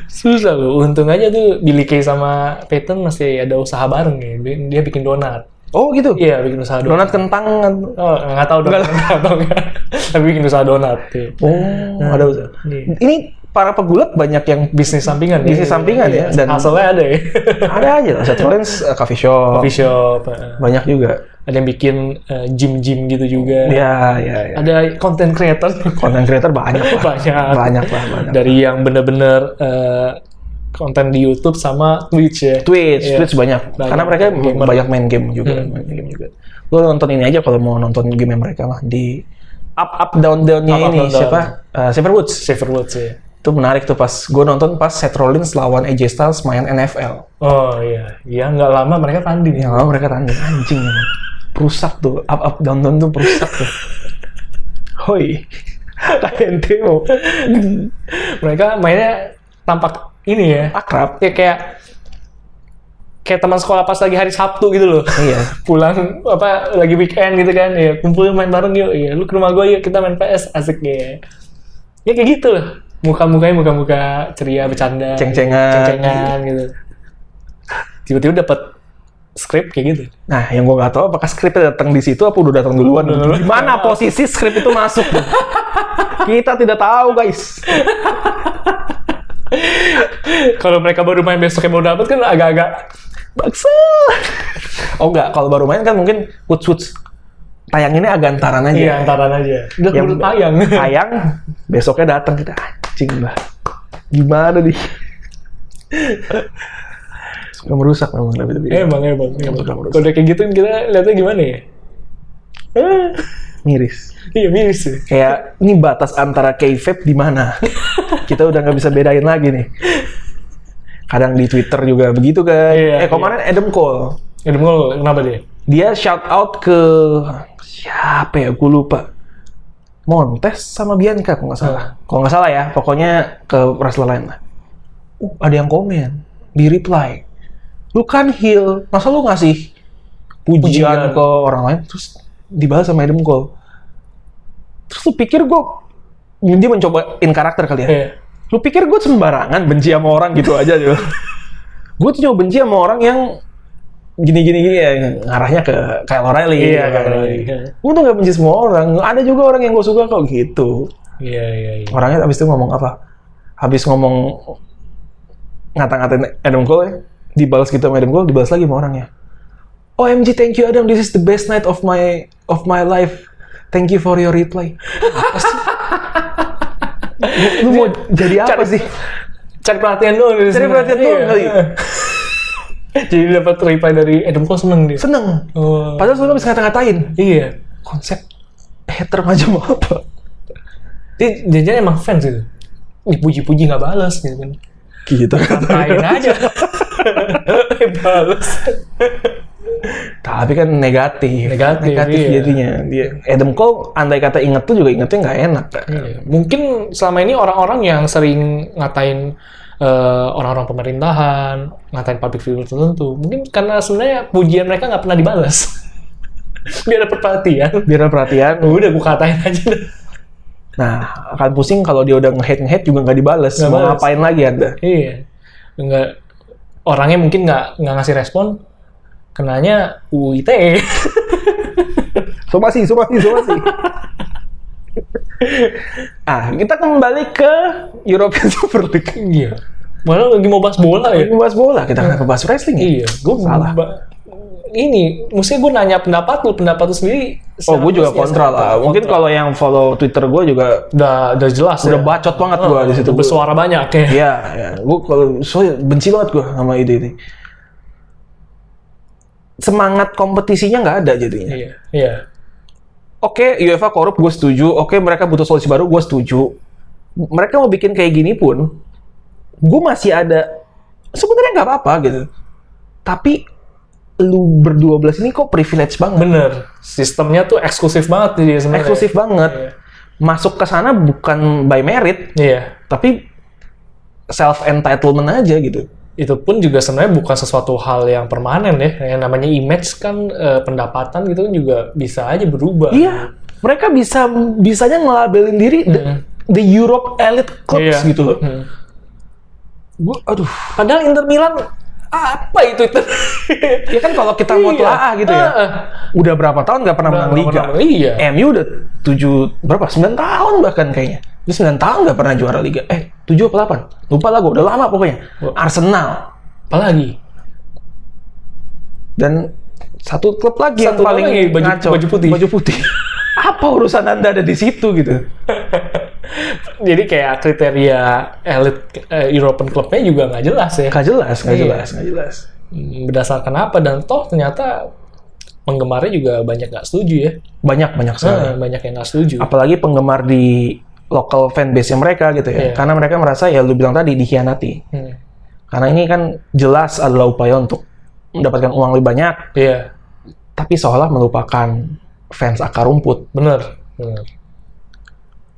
Susah loh, untung aja tuh Billy Kay sama Peyton masih ada usaha bareng ya, dia bikin donat. Oh gitu? Iya, bikin usaha Donat kentang. Oh, nggak tahu dong. Tapi bikin usaha donat. Ya. Oh, ada usaha. Iya. Ini para pegulat banyak yang Bisnis sampingan. bisnis sampingan ya, dan hasilnya ada ya. ada aja lah. Seth Rollins coffee shop. Coffee shop. Banyak juga. Ada yang bikin gym-gym gitu juga. Ya. Ada content creator. Content creator banyak lah. Banyak. Dari yang bener-bener konten di YouTube sama Twitch ya. Twitch banyak. Karena mereka gamer. banyak main game juga. Lo nonton ini aja kalau mau nonton game mereka mah di up down-nya ini. Siapa? Xavier Woods ya. Itu menarik tuh, pas gue nonton pas Seth Rollins lawan AJ Styles main NFL. Oh iya, nggak lama mereka tanding. Yang lama mereka tanding, anjing emang. Perusak tuh, up down tuh perusak tuh. Hoi, kayak demo. Mereka mainnya tampak ini ya, Akrab. ya kayak teman sekolah pas lagi hari Sabtu gitu loh. Iya. Pulang lagi weekend gitu kan, ya kumpul main bareng yuk, ya lu ke rumah gue yuk kita main PS, asik ya. Ya kayak gitu lah. Muka-mukanya muka-muka ceria, bercanda, ceng-cengan gitu. Tiba-tiba dapat skrip kayak gitu. Nah, yang gue nggak tahu apakah skripnya datang di situ apa udah datang duluan. Di mana posisi skrip itu masuk? Kita tidak tahu, guys. Kalau mereka baru main besoknya baru dapat kan agak-agak baksa. Oh enggak, kalau baru main kan mungkin Woods tayang ini agak antaran aja. Iya, antaran aja. Udah Yang tayang. Tayang, besoknya datang kita anjing lah. Gimana nih? Suka merusak memang tapi. Emang. Kalau udah kayak gitu kita lihatnya gimana ya? Miris. Iya miris sih. Kayak ini batas antara kayfabe di mana? Kita udah nggak bisa bedain lagi nih. Kadang di Twitter juga begitu kan. Iya, Kemarin Adam Cole. Adam Cole kenapa dia? Dia shout out ke siapa ya? Gue lupa. Montes sama Bianca kalau nggak salah. Kalau nggak salah ya, pokoknya ke wrestler lain lah. Ada yang komen di reply. Lu kan heel, masa lu ngasih pujian ke orang lain terus dibalas sama Adam Cole. Terus lu pikir dia mencobain karakter kali ya? Iya. Lu pikir gue sembarangan benci sama orang gitu aja gitu? Gue tuh cuma benci sama orang yang gini-gini ya, ngarahnya ke Kyle O'Reilly. Iya, Kyle O'Reilly. Gue tuh gak benci semua orang. Ada juga orang yang gue suka kok gitu. Iya. Orangnya abis itu ngomong apa? Habis ngomong ngata-ngatain Adam Cole ya, dibalas gitu sama Adam Cole, dibalas lagi sama orangnya. OMG, thank you Adam, this is the best night of my life. Thank you for your reply. Apa sih? Lu mau jadi apa sih? Cari perhatian doang. Cari perhatian doang kali. Jadi dapat reply dari Adam Cole seneng dia. Seneng. Oh. Padahal sebelumnya bisa ngata-ngatain. Iya. Konsep hater macam apa? Dia jangan emang fans gitu. Dipuji-puji nggak balas gitu kan. Gitu. Katain aja. Balas. Tapi kan negatif iya. jadinya. Dia Adam Cole andai kata inget tuh juga ingetnya nggak enak kan. Iya. Mungkin selama ini orang-orang yang sering ngatain orang-orang pemerintahan, ngatain public figure tertentu, mungkin karena sebenarnya pujian mereka nggak pernah dibalas. Biar dapat perhatian. Udah gue katain aja deh. Nah, akan pusing kalau dia udah nge-hate juga nggak dibalas. Mau ngapain lagi Anda? Iya. Nggak, orangnya mungkin nggak ngasih respon, kenanya UU ITE. Somasi. Kita kembali ke European Super League. Iya. Malah lagi mau bahas bola ya? Mau bahas bola, kita nggak bahas wrestling ya? Iya. Gue salah. Ini, maksudnya gue nanya pendapat lu sendiri. Gue juga kontra lah. Mungkin kalau yang follow Twitter gue juga udah jelas. Udah bacot banget gue di situ. Bersuara banyak ya. Iya. Gue kalau benci banget gue sama ide. Semangat kompetisinya nggak ada jadinya. Iya. Oke, UEFA korup, gue setuju. Oke, mereka butuh solusi baru, gue setuju. Mereka mau bikin kayak gini pun, gue masih ada, sebenarnya nggak apa-apa gitu. Tapi, lu berdua belas ini kok privilege banget. Bener. Sistemnya tuh eksklusif banget dia sebenarnya. Eksklusif banget. Iya. Masuk ke sana bukan by merit, tapi self-entitlement aja gitu. Itu pun juga sebenarnya bukan sesuatu hal yang permanen ya. Yang namanya image kan, pendapatan gitu kan juga bisa aja berubah. Iya, mereka bisanya ngelabelin diri the Europe Elite Clubs gitu loh. Padahal Inter Milan apa itu? Ya kan kalau kita mau telaah gitu ya. Udah berapa tahun nggak pernah menang Liga. Iya. MU udah 9 tahun bahkan kayaknya. Dia 9 tahun nggak pernah juara Liga. 7 apa 8? Lupa lah gue, udah lama pokoknya. Arsenal. Apalagi? Dan satu klub lagi yang paling ngaco. Baju putih. Apa urusan Anda ada di situ gitu? Jadi kayak kriteria elite European clubnya juga nggak jelas ya. Nggak jelas. Berdasarkan apa, dan toh ternyata penggemarnya juga banyak nggak setuju ya. Banyak sekali. Banyak yang nggak setuju. Apalagi penggemar di local fanbase mereka gitu ya. Karena mereka merasa ya lu bilang tadi dikhianati. Karena ini kan jelas adalah upaya untuk mendapatkan uang lebih banyak. Iya. Tapi seolah melupakan fans akar rumput. Bener.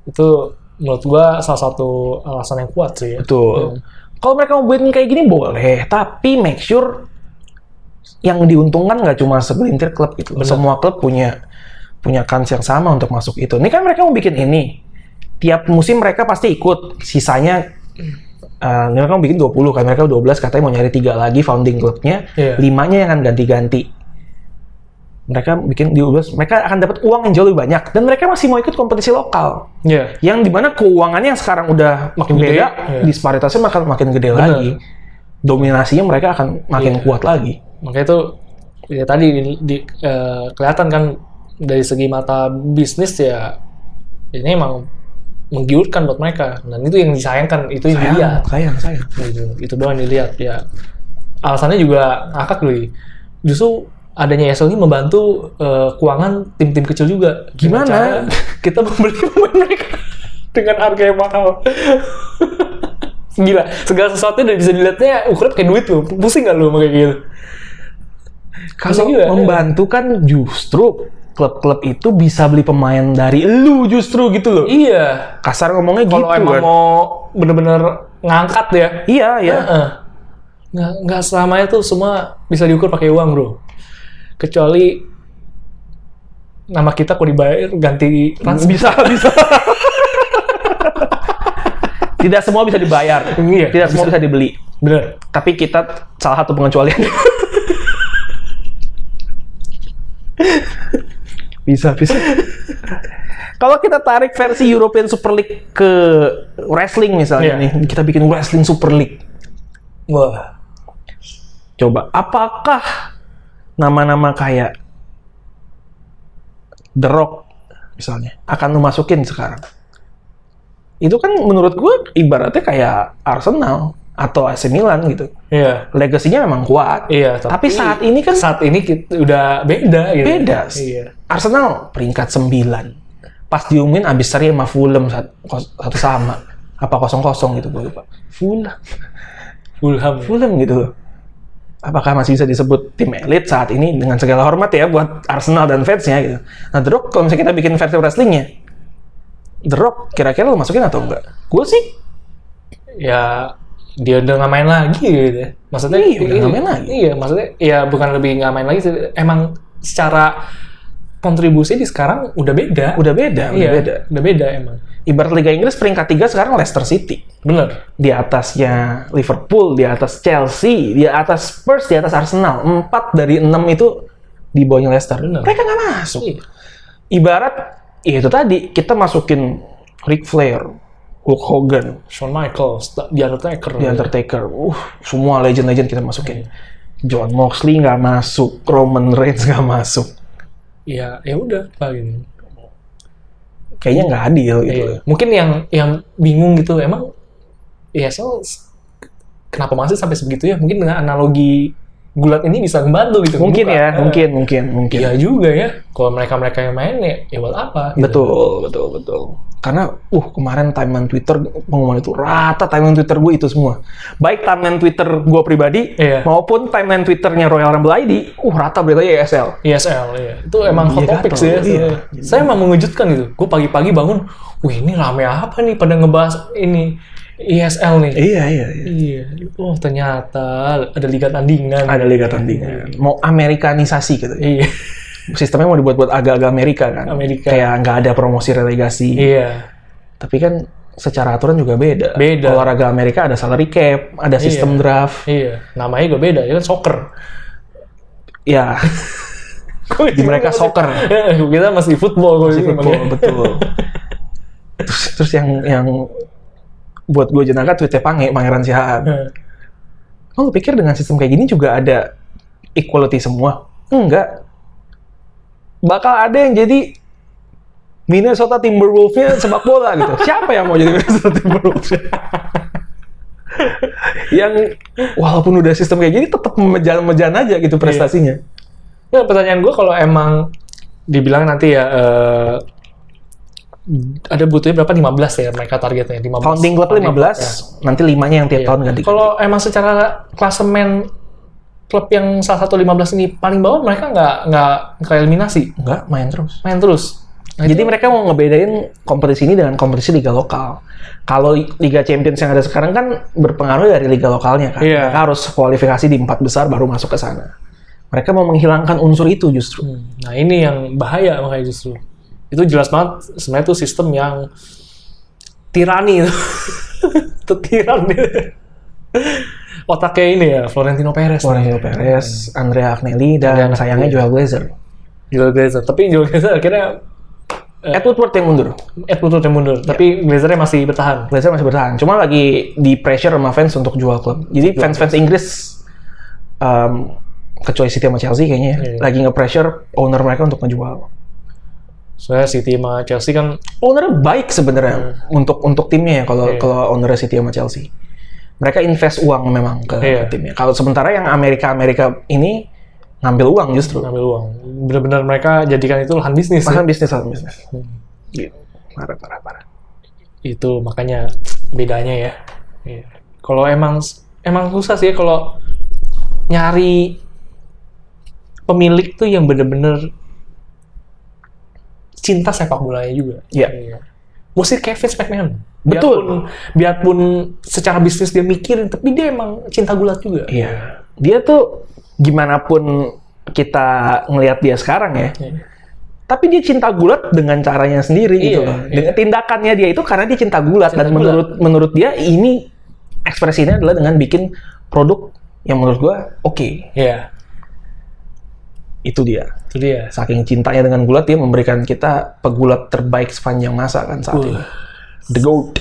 Itu menurut gua salah satu alasan yang kuat sih ya. Betul. Kalau mereka mau buatin kayak gini boleh, tapi make sure yang diuntungkan nggak cuma segelintir klub gitu. Semua klub punya kans yang sama untuk masuk itu. Ini kan mereka mau bikin ini. tiap musim mereka pasti ikut. Sisanya mereka mau bikin 20 kan, mereka 12 katanya mau nyari 3 lagi founding klubnya, 5-nya yang akan ganti-ganti. Mereka bikin 12, mereka akan dapat uang yang jauh lebih banyak dan mereka masih mau ikut kompetisi lokal. Yang dimana keuangannya yang sekarang udah makin beda, disparitasnya makin gede lagi. Dominasinya mereka akan makin kuat lagi. Makanya itu ya tadi kelihatan kan dari segi mata bisnis ya ini emang menggiurkan buat mereka, dan itu yang disayangkan, itu yang dilihat. Sayang. Itu doang yang dilihat ya. Alasannya juga ngakak loh. Justru adanya ESL ini membantu keuangan tim-tim kecil juga. Gimana? Kita membeli pemain mereka dengan harga yang mahal. Gila, segala sesuatu udah bisa dilihatnya ukuran kayak duit loh. Pusing nggak lo sama kayak gitu? Kalau membantu kan justru klub-klub itu bisa beli pemain dari lu justru gitu loh. Iya. Kasar ngomongnya gitu. Kalau emang mau bener-bener ngangkat ya. Iya. Nggak selamanya tuh semua bisa diukur pakai uang, bro. Kecuali nama kita kok dibayar ganti transfer. Bisa. Tidak semua bisa dibayar. Iya, Tidak semua bisa dibeli. Bener. Tapi kita salah satu pengecualian. Bisa. Kalau kita tarik versi European Super League ke wrestling misalnya nih, kita bikin wrestling Super League. Wah. Coba, apakah nama-nama kayak The Rock misalnya akan lu masukin sekarang? Itu kan menurut gue ibaratnya kayak Arsenal atau AC Milan gitu. Iya. Legasinya memang kuat. Iya. Tapi saat ini kan kita udah beda gitu. Beda. Iya. Arsenal peringkat 9. Pas diumumin abis seri sama Fulham satu sama. Apa 0-0 gitu gue lupa. Fulham gitu loh. Apakah masih bisa disebut tim elit saat ini dengan segala hormat ya buat Arsenal dan fansnya gitu. Nah, The Rock kalau misalnya kita bikin versi wrestlingnya, The Rock kira-kira lo masukin atau enggak? Gue sih ya dia udah nggak main lagi gitu ya. Maksudnya udah nggak main lagi. Iya, maksudnya ya bukan lebih nggak main lagi sih. Emang secara kontribusi di sekarang udah beda. Udah beda emang. Ibarat Liga Inggris peringkat 3 sekarang Leicester City. Bener. Di atasnya Liverpool, di atas Chelsea, di atas Spurs, di atas Arsenal. 4 dari 6 itu di bawahnya Leicester. Bener. Mereka nggak masuk. Iya. Ibarat, ya itu tadi, kita masukin Ric Flair, Hulk Hogan, Shawn Michaels, The Undertaker. Semua legend-legend kita masukin. John Moxley nggak masuk, Roman Reigns nggak masuk. Ya udah, Pak gitu. Kayaknya nggak adil gitu. Iya. Mungkin yang bingung gitu, emang ESL kenapa masih sampai sebegitu ya? Mungkin dengan analogi gulat ini bisa membantu gitu. Mungkin mungkin. Iya juga ya. Kalau mereka yang main ya buat apa? Gitu. Betul. Karena kemarin timeline Twitter pengumuman itu rata timeline Twitter gue itu semua. Baik timeline Twitter gue pribadi maupun timeline Twitternya Royal Rumble ID, rata beritanya ESL. Iya. Itu emang hot topic sih ya. Iya. Saya emang mengejutkan gitu. Gue pagi-pagi bangun, ini rame apa nih pada ngebahas ini ESL nih. Iya. Oh, ternyata ada liga tandingan. Mau Amerikanisasi gitu. Iya. Sistemnya mau dibuat agak-agak Amerika kan. Kayak nggak ada promosi relegasi. Iya. Tapi kan secara aturan juga beda. Olahraga Amerika ada salary cap, ada sistem draft. Iya. Namanya juga beda, ya kan soccer. Ya. Di mereka soccer. Kita masih football. Betul. Terus yang buat gue jenaka tweetnya Pangeran Sihaan. Lu pikir dengan sistem kayak gini juga ada equality semua? Enggak. Bakal ada yang jadi Minnesota Timberwolves-nya sepak bola gitu. Siapa yang mau jadi Minnesota Timberwolves? Yang walaupun udah sistem kayak gini tetap mejan aja gitu prestasinya. Ya, pertanyaan gue kalau emang dibilang nanti ya ada butuhnya berapa? 15 ya mereka targetnya. 15. Founding club 15, nanti 5-nya yang tiap tahun ganti. Kalau emang secara klasemen klub yang salah satu 15 ini paling bawah, mereka nggak eliminasi. Nggak, main terus. Nah, jadi mereka mau ngebedain kompetisi ini dengan kompetisi liga lokal. Kalau Liga Champions yang ada sekarang kan berpengaruh dari liga lokalnya kan. Mereka harus kualifikasi di 4 besar baru masuk ke sana. Mereka mau menghilangkan unsur itu justru. Nah ini yang bahaya makanya justru. Itu jelas banget sebenarnya itu sistem yang tirani itu. Itu tiran dia. Otaknya ini ya, Florentino Perez. Andrea Agnelli, dan sayangnya Joel Glazer. Tapi Joel Glazer akhirnya Ed Woodward yang mundur. Tapi Glazernya masih bertahan. Cuma lagi di pressure sama fans untuk jual klub. Jadi fans Inggris, kecuali City sama Chelsea kayaknya, lagi nge-pressure owner mereka untuk ngejual. Soalnya City sama Chelsea kan ownernya baik sebenarnya untuk timnya ya, kalau ownernya City sama Chelsea. Mereka invest uang memang ke timnya. Kalau sementara yang Amerika ini ngambil uang justru. Benar-benar mereka jadikan itu lahan bisnis. Lahan bisnis. Gitu. Parah. Itu makanya bedanya ya. Iya. Kalau emang susah sih kalau nyari pemilik tuh yang benar-benar cinta sepak bolanya juga. Iya. Mesti Kevin McMahon. Betul. Biarpun secara bisnis dia mikirin, tapi dia emang cinta gulat juga. Iya. Dia tuh gimana pun kita ngelihat dia sekarang ya, tapi dia cinta gulat dengan caranya sendiri gitu loh. Dengan tindakannya dia itu karena dia cinta gulat, dan menurut dia ini ekspresinya adalah dengan bikin produk yang menurut gua oke. Iya. Itu dia. Saking cintanya dengan gulat, dia memberikan kita pegulat terbaik sepanjang masa kan saat ini. The GOAT.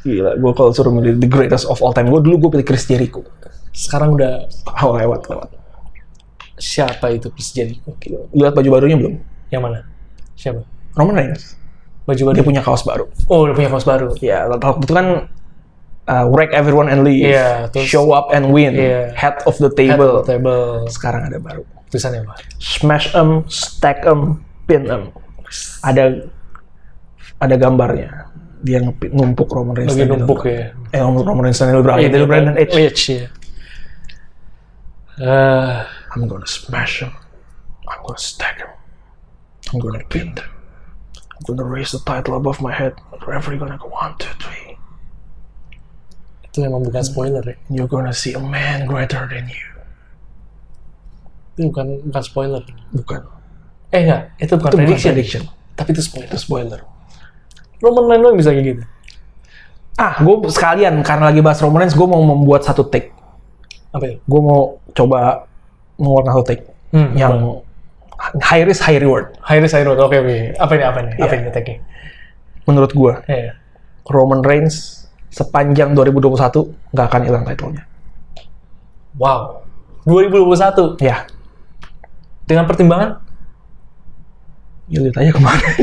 Gila, gue kalau suruh milih the greatest of all time, gue pilih Chris Jericho. Sekarang udah lewat. Siapa itu Chris Jericho? Lihat baju barunya belum? Yang mana? Siapa? Roman Reigns. Baju baru. Dia punya kaos baru. Oh, dia punya kaos baru. Ya, waktu itu kan wreck everyone and leave. Show up and win. Head of the table. Sekarang ada baru. Tulisannya apa? Smash 'em, stack 'em, pin 'em. Ada gambarnya. Dia numpuk Roman Reigns. Lagi numpuk ya. Roman Reigns dan Daniel Bryan Edge. I'm gonna smash him. I'm gonna stack him. I'm gonna pin them. I'm gonna raise the title above my head. Referee gonna go 1, 2, 3. Itu memang bukan spoiler ya. You're gonna see a man greater than you. Itu bukan spoiler. Bukan. Enggak, itu bukan prediction. Tapi itu spoiler. Roman Reigns bisa kayak gitu. Gue sekalian karena lagi bahas Roman Reigns, gue mau membuat satu take. Apa ya? Gue mau coba mengeluarkan satu take yang high risk high reward. Oke. Apa ini take-nya? Menurut gue, Roman Reigns sepanjang 2021 nggak akan hilang title-nya. Wow. 2021? Ya. Dengan pertimbangan? Ya lihat aja kemarin.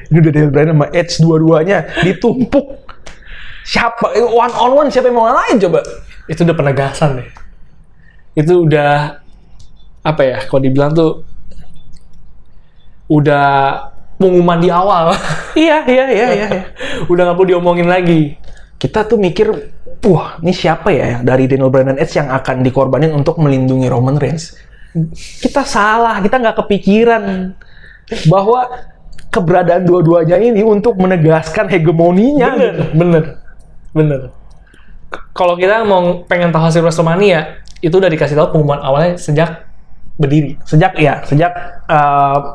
Ini udah Daniel Bryan sama Edge dua-duanya ditumpuk. Siapa? One on one siapa yang mau ngalahin coba? Itu udah penegasan deh. Itu udah apa ya? Kalau dibilang tuh udah pengumuman di awal. Iya. Udah nggak perlu diomongin lagi. Kita tuh mikir, wah, ini siapa ya dari Daniel Bryan dan Edge yang akan dikorbanin untuk melindungi Roman Reigns? Kita salah, kita nggak kepikiran bahwa keberadaan dua-duanya ini untuk menegaskan hegemoninya. Bener. Kalau kita mau pengen tahu hasil WrestleMania, itu udah dikasih tahu pengumuman awalnya sejak berdiri. Sejak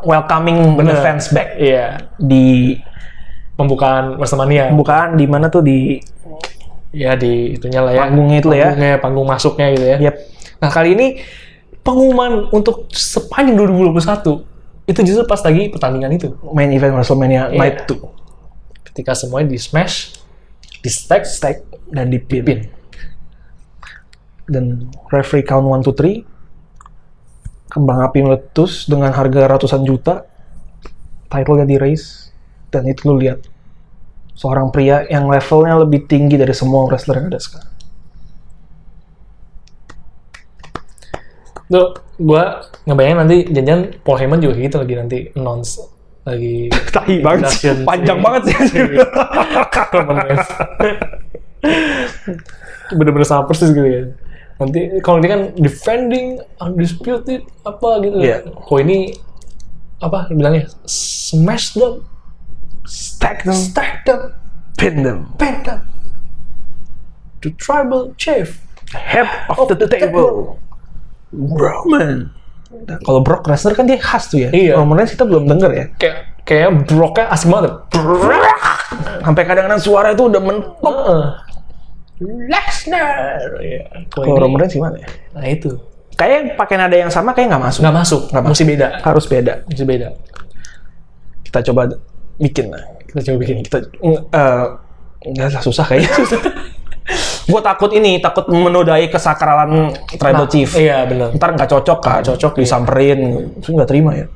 welcoming the fans back. Iya. Di pembukaan WrestleMania. Pembukaan di mana tuh di itunya lah ya. Panggungnya itu lah ya. Panggung masuknya gitu ya. Yep. Nah, kali ini pengumuman untuk sepanjang 2021 itu justru pas lagi pertandingan itu. Main event WrestleMania Night 2. Ketika semuanya di smash, di stack, dan di pin. Dan referee count 1, 2, 3. Kembang api meletus dengan harga ratusan juta. Title-nya di raise. Dan itu lu lihat. Seorang pria yang levelnya lebih tinggi dari semua wrestler yang ada sekarang. Tuh, gua ngebayangin nanti jangan Paul Heyman juga gitu lagi nanti announce lagi. Tahi banget sih. Panjang banget sih. Bener-bener sama persis gitu ya. Nanti kalau dia kan defending undisputed apa gitu. Yeah. Kok ini apa bilangnya? Smash them, stack them, pin them. The tribal chief, head of the table. Roman. Kalau Brock Lesnar kan dia khas tuh ya. Iya. Roman Reigns kita belum denger ya. kayak broknya asik banget. Sampai kadang-kadang suara itu udah mentok. Lesnar. Ya, Kalau Roman Reigns gimana ya? Nah itu. Kayak pakai nada yang sama kayak nggak masuk. Nggak masuk. Mesti beda. Harus beda. Mesti beda. Kita coba bikin lah. Kita coba bikin. Kita nggak lah, susah kayaknya. Gue takut menodai kesakralan Tribal Chief. Iya benar. Ntar nggak cocok kan? Cocok disamperin, terus nggak terima ya.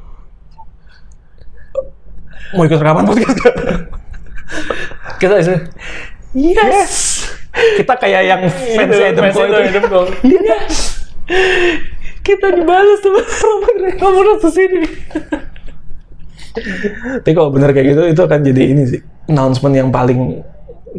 Mau ikut rekaman podcast? Kita Yes. Kita kayak yang fans Adam Cole. Yes. Kita dibalas sama Roman Reigns. Kamu ratus ini. Tapi kalau bener kayak gitu, itu akan jadi ini sih announcement yang paling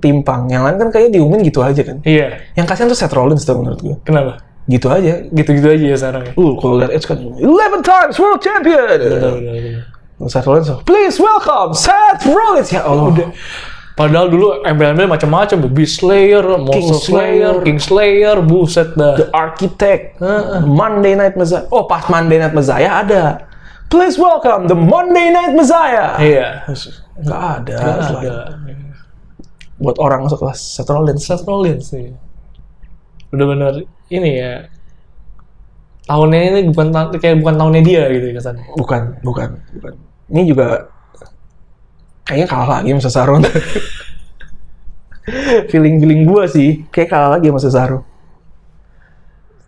timpang. Yang lain kan kayak diumumin gitu aja kan. Iya. Yang kasihan tuh Seth Rollins tuh menurut gue. Kenapa? Gitu aja. Gitu-gitu aja ya sekarang. Kalau lihat Edge kan 11 times world champion. Benar. Seth Rollins, please welcome Seth Rollins. Ya Allah. Udah. Padahal dulu embel-embel macam-macam, Beast Slayer, Monster Slayer, King Slayer, buset dah. The Architect, Monday Night Messiah. Oh, pas Monday Night Messiah ada. Please welcome the Monday Night Messiah. Iya. Nggak ada. Nggak ada. Buat orang sekelas Seth Rollins. Seth Rollins sih. Udah bener ini ya. Tahunnya ini bukan tahunnya dia gitu kesannya. Bukan. Ini juga kayaknya kalah lagi sama Cesaro. Feeling gua sih kayak kalah lagi sama Cesaro.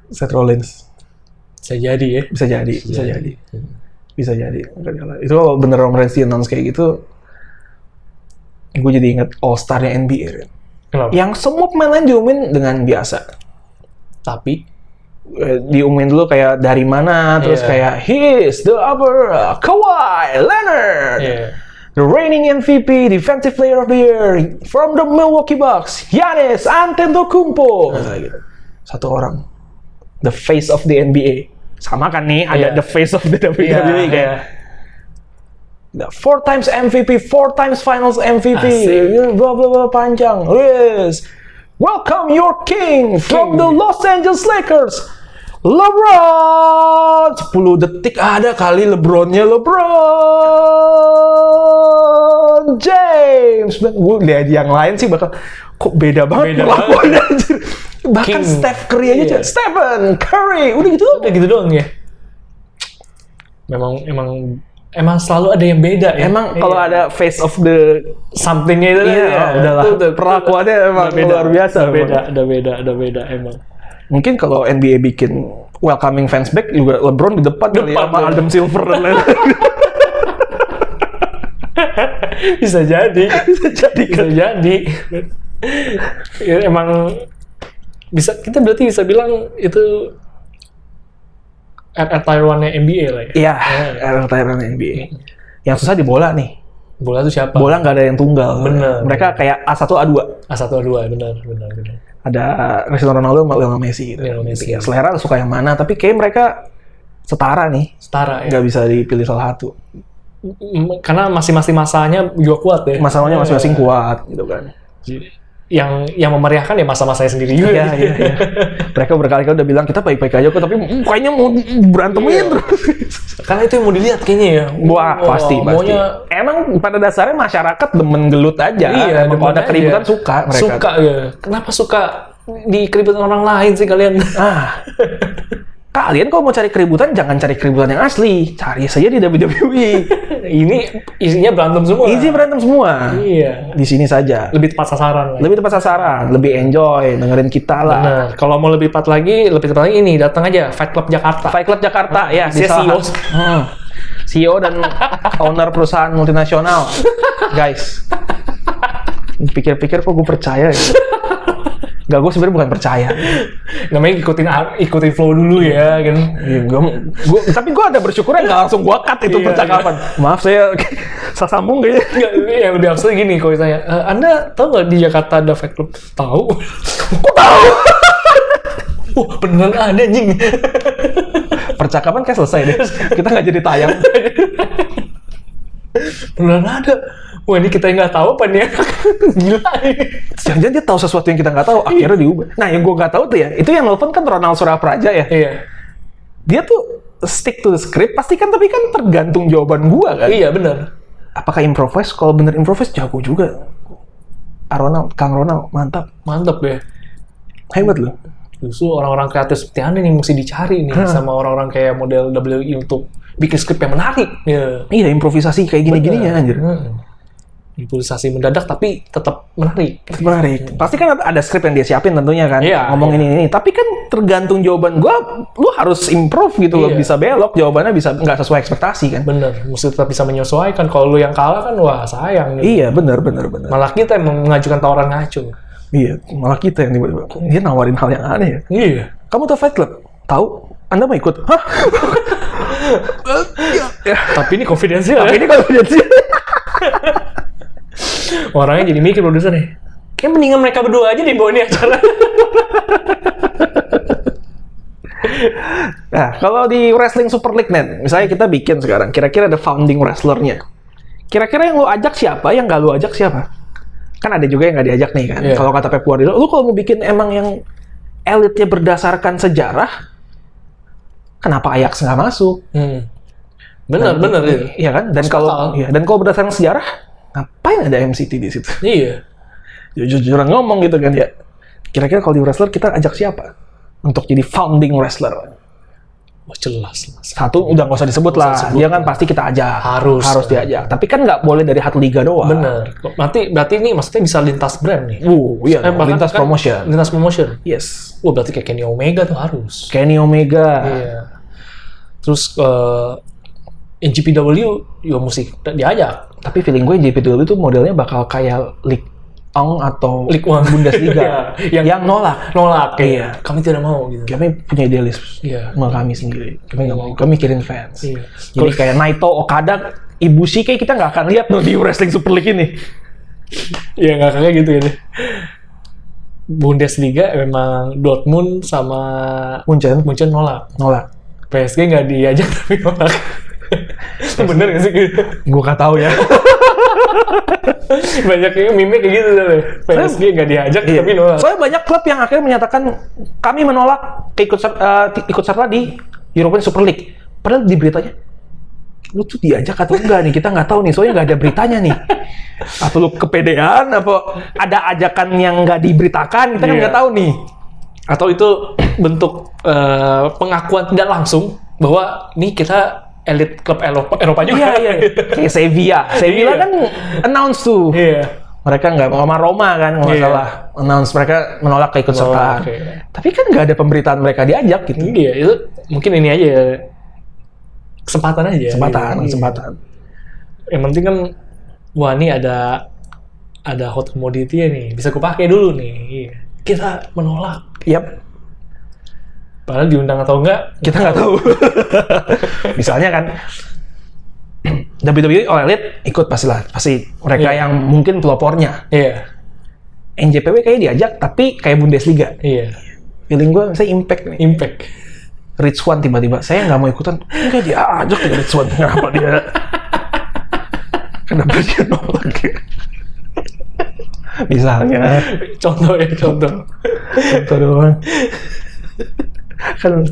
Seth Rollins. Bisa jadi ya. Bisa jadi. Itu kalau bener Roman Reigns announce kayak gitu, gue jadi inget All Star-nya NBA kan. Kenapa? Yang semua pemain lain diumumin dengan biasa. Tapi diumumin dulu kayak dari mana, terus kayak he's the upper Kawhi Leonard. The reigning MVP, Defensive Player of the Year from the Milwaukee Bucks, Giannis Antetokounmpo. Gitu. Satu orang, the face of the NBA. Sama kan nih, ada the face of the WWE kayak. The 4 times MVP, 4 times Finals MVP, blah blah blah panjang. Yes, welcome your king from the Los Angeles Lakers, LeBron. 10 detik ada kali LeBron James. Gue lihat yang lain sih bakal kok beda banget perlakuannya. Bahkan King. Steph Curry aja, Stephen Curry, udah gitu doang ya. Emang selalu ada yang beda ya. Emang kalau ada face of the something-nya itu udahlah. Perlakuannya emang luar biasa. Ada beda emang. Mungkin kalau NBA bikin welcoming fans back juga LeBron di depan kali ya, sama Adam Silver dan lain-lain. Bisa jadi. Ya, emang kita berarti bisa bilang itu Taiwan-nya NBA lah ya. Iya, Taiwan-nya NBA. Yang susah di bola nih. Bola itu siapa? Bola nggak ada yang tunggal. Bener. Mereka kayak A1 A2. A1 A2 benar. Ada Cristiano Ronaldo sama Lionel Messi gitu. Ya, selera suka yang mana, tapi kayak mereka setara nih. Setara ya. Nggak bisa dipilih salah satu. Karena masing-masing masanya juga kuat ya. Masanya masing-masing kuat gitu kan. Yang memeriahkan ya masa-masanya sendiri juga. Iya. Mereka berkali-kali udah bilang kita baik-baik aja kok, tapi kayaknya mau berantemin terus. Karena itu yang mau dilihat kayaknya ya. Wah, pasti. Emang pada dasarnya masyarakat demen gelut aja. Iya, kalau ada keributan suka mereka. Suka ya. Kenapa suka di keributan orang lain sih kalian? Kalian kalau mau cari keributan, jangan cari keributan yang asli. Cari saja di WWE. Ini isinya berantem semua. Berantem semua. Iya. Di sini saja. Lebih tepat sasaran. Lebih enjoy, dengerin kita lah. Benar. Kalau mau lebih tepat lagi ini datang aja Fight Club Jakarta. Ya, dia CEO. CEO dan owner perusahaan multinasional. Guys. Pikir-pikir kok gue percaya ya. Gak, gue sebenarnya bukan percaya. Namanya ikutin flow dulu ya kan. Tapi gue ada bersyukur ya nggak langsung gue cut itu percakapan. Maaf saya sambung kayaknya. Yang lebih absurd gini kalau ditanya, Anda tahu nggak di Jakarta ada Fight Club? Tahu. Kok tahu? Beneran ada anjing. Percakapan kayak selesai deh. Kita nggak jadi tayang. Beneran ada. Wah, ini kita nggak tahu apa nih? Gila ini. Jangan-jangan dia tahu sesuatu yang kita nggak tahu, akhirnya diubah. Nah, yang gue nggak tahu tuh ya, itu yang nelfon kan Ronald Surapraja ya. Iya. Dia tuh stick to the script, tapi kan tergantung jawaban gue kan. Iya, benar. apakah improvise? Kalau bener improvise jago juga. Kang Ronald mantap. Mantap ya. Hebat loh. Justru orang-orang kreatif seperti Anda nih mesti dicari nih sama orang-orang kayak model WWE untuk bikin skrip yang menarik. Ya. Iya, improvisasi kayak gini-gininya anjir. Improvisasi mendadak tapi tetap menarik. Menarik. Pasti kan ada skrip yang dia siapin tentunya kan. Iya, Ngomong ini. Tapi kan tergantung jawaban gua, lu harus improve gitu loh. Iya. Bisa belok, jawabannya bisa nggak sesuai ekspektasi kan. Bener, mesti tetap bisa menyesuaikan. Kalau lu yang kalah kan wah sayang. Gitu. Iya, benar. Malah kita yang mengajukan tawaran ngaco. Iya, malah kita yang tiba-tiba dia nawarin hal yang aneh ya. Iya. Kamu tahu Fight Club? Tahu? Anda mau ikut? Hah? Ya. Tapi ini konfidensial. Tapi ini konfidensial. Orangnya jadi mikir produser nih. Kayak mendingan mereka berdua aja dibawa nih acara. Nah, kalau di Wrestling Super League net, misalnya kita bikin sekarang, kira-kira ada founding wrestlernya. Kira-kira yang lu ajak siapa, yang nggak lu ajak siapa? Kan ada juga yang nggak diajak nih kan. Yeah. Kalau kata Pep Guardiola, lu kalau mau bikin emang yang elitnya berdasarkan sejarah, kenapa Ajax nggak masuk? Bener ya. Iya kan? Dan kalau berdasarkan sejarah, ngapain ada MCT di situ? Iya. Jujur-jujuran ngomong gitu kan ya. Kira-kira kalau di wrestler kita ajak siapa untuk jadi founding wrestler? Wah jelas. Satu udah nggak usah disebut lah. Dia kan pasti kita ajak. Harus diajak. Tapi kan nggak boleh dari hati liga doang. Bener. Berarti ini maksudnya bisa lintas brand nih. Iya. Lintas kan, promotion. Lintas promotion. Yes. Wah berarti kayak Kenny Omega tuh harus. Kenny Omega. Iya. Terus NJPW juga mesti diajak. Tapi feeling gue JPW itu modelnya bakal kayak League Ong atau League One Bundesliga. yang nolak. Iya. Kami tidak mau gitu. Kami punya idealis sama kami sendiri. Kami nggak mau. Kami mikirin fans. Iya. Jadi kayak Naito, Okada, Ibushi kayak kita nggak akan lihat di Wrestling Super League ini. Iya nggak kayak gitu ya. Bundesliga memang Dortmund sama Munchen nolak. PSG nggak diajak tapi nolak. Bener nggak sih? Gue nggak tahu ya. Banyak yang meme kayak gitu deh. PSG nggak diajak tapi nolak. Soalnya banyak klub yang akhirnya menyatakan kami menolak ikut serta di European Super League. Padahal di beritanya, lu tuh diajak atau enggak nih? Kita nggak tahu nih, soalnya nggak ada beritanya nih. Atau lu kepedean, apa ada ajakan yang nggak diberitakan? Kita kan nggak tahu nih. Atau itu bentuk pengakuan tidak langsung bahwa nih kita elit klub Eropa juga. Iya. Kayak Sevilla kan announce tuh. Iya. Mereka nggak sama Roma kan, nggak salah. Announce mereka menolak keikutsertaan. Tapi kan nggak ada pemberitaan mereka diajak gitu. Iya, itu mungkin ini aja kesempatan aja. Kesempatan. Yang penting kan, wah ini ada hot commodity ya nih, bisa kupakai dulu nih. Kita menolak. Yap. Padahal diundang atau enggak, kita nggak tahu. Misalnya kan WWE All Elite ikut pasti mereka yang mungkin pelopornya. Iya. NJPW kayaknya diajak tapi kayak Bundesliga. Iya. Feeling gue saya Impact nih. Rich One tiba-tiba saya nggak mau ikutan. Enggak diajak ya Rich One. Kenapa dia nolak? Misalnya. Contoh doang. Kan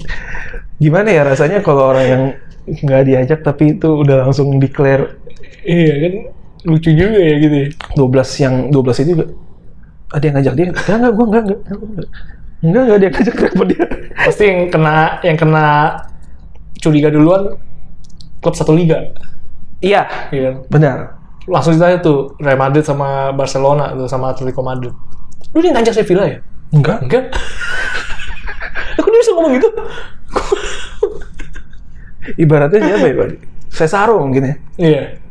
gimana ya rasanya kalau orang yang nggak diajak tapi itu udah langsung declare. Iya kan lucu juga ya gitu. 12 itu juga ada yang ngajak dia. Enggak dia ngajak kenapa dia. Pasti yang kena curiga duluan klub satu liga. Iya. Benar. Langsung ditanya tuh Real Madrid sama Barcelona tuh sama Atletico Madrid. Lu dia ngajak Sevilla ya? Enggak. Aku dia bisa ngomong gitu. Ibaratnya siapa ya, Pak? Cesaro mungkin ya? Iya.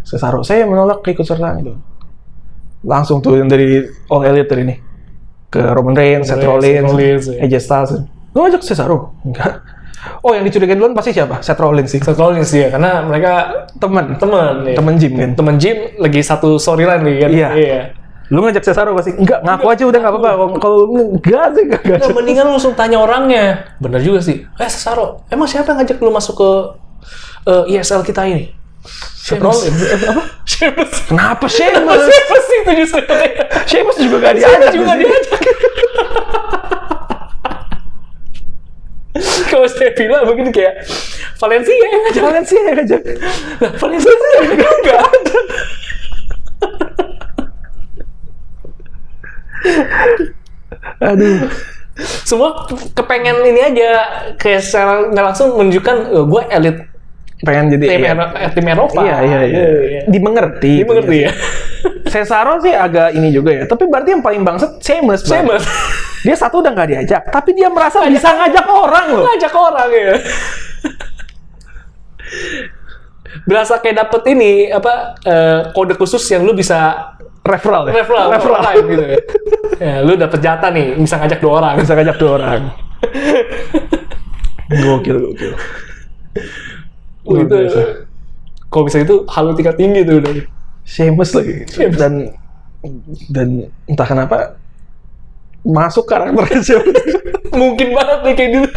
Cesaro. Saya menolak keikutsertaan itu. Langsung tuh yang dari All Elite tadi nih. Ke Roman Reigns, Seth Rollins, AJ Styles. Lu ngajak Cesaro? Enggak. Oh, yang dicurigain duluan pasti siapa? Seth Rollins ya, karena mereka teman gym kan. Teman gym lagi satu storyline nih kan. Iya. Lu ngajak Cesaro pasti? Enggak, ngaku aja udah nggak apa-apa. Kalau enggak sih enggak. Mendingan langsung tanya orangnya. Bener juga sih. Cesaro, emang siapa yang ngajak lu masuk ke ESL kita ini? Seth Rollins. Apa? Sheamus. Kenapa Sheamus? Sheamus itu justru. Sheamus juga gak diajak. Kalau Sevilla mungkin kayak Valencia yang ngajak. Valencia yang ngajak. Nah, Valencia nggak ada. Aduh. Semua kepengen ini aja, kayak secara nggak langsung menunjukkan gue elit Pengen jadi tim Eropa. Iya. Dimengerti ya. Cesaro sih agak ini juga ya. Tapi berarti yang paling bangsat Sheamus. Dia satu udah nggak diajak, tapi dia merasa bisa ngajak orang loh. Ngajak orang ya. Berasa kayak dapet ini kode khusus yang lu bisa referral lain gitu ya. Ya, lu dapet jatah nih, bisa ngajak 2 orang. Gokil. Itu kalau bisa itu halu tingkat tinggi tuh udah. Sheamus lagi. Dan entah kenapa masuk karakter Sheamus. Mungkin banget nih kayak dulu.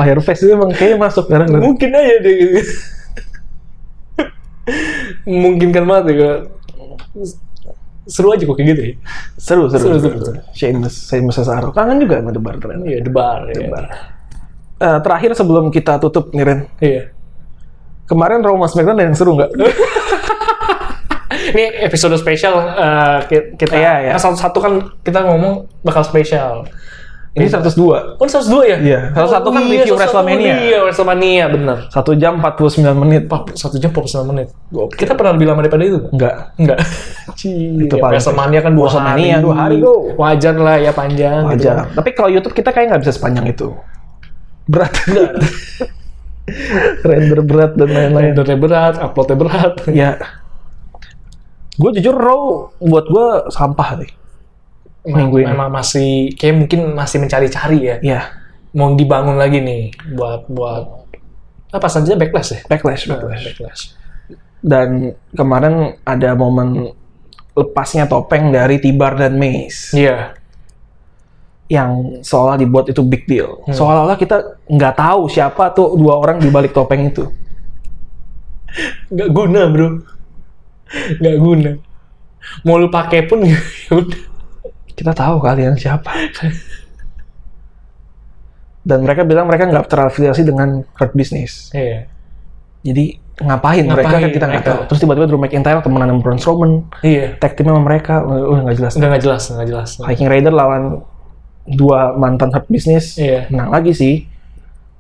Fireface itu emang kayaknya masuk karakter. Mungkin aja deh gitu. Memungkinkan banget ya. Seru aja kok kayak gitu ya. Seru. Sheamus Cesaro. Kangen juga sama Debar ternyata. Iya, Debar. Terakhir sebelum kita tutup nih Ren. Iya. Kemarin Raw SmackDown ada yang seru nggak? Ini episode spesial kita. Iya. Satu kan kita ngomong bakal spesial. Ini 102. Oh, 102 ya? Iya. 101 kan review WrestleMania. Iya, WrestleMania, bener. 1 jam 49 menit. 1 jam 49 menit. Kita pernah lebih lama daripada itu? Enggak. Itu paling WrestleMania kan 2 hari. 2 hari bro. Wajar lah ya, panjang. Wajar. Gitu kan. Tapi kalau YouTube kita kayak nggak bisa sepanjang itu. Berat. Render berat dan lain-lain. Rendernya berat, uploadnya berat. Ya. Gue jujur Raw buat gue sampah nih. Minggu ini. Memang masih, kayak mungkin masih mencari-cari ya. Iya. Mau dibangun lagi nih buat apa saja backlash ya? Backlash. Dan kemarin ada momen lepasnya topeng dari T-Bar dan Mace. Iya. Yang seolah dibuat itu big deal. Seolah-olah kita nggak tahu siapa tuh 2 orang di balik topeng itu. Nggak guna bro. Nggak guna. Mau lu pakai pun ya udah. Kita tahu kalian siapa. Dan mereka bilang mereka nggak terafiliasi dengan Hurt Business. Iya. Jadi ngapain mereka kan kita nggak tahu. Terus tiba-tiba Drew McIntyre temenan sama Braun Strowman. Iya. Tag team sama mereka udah nggak jelas. Nggak jelas. Viking Raider lawan 2 mantan Hurt Business. Iya. Menang lagi sih.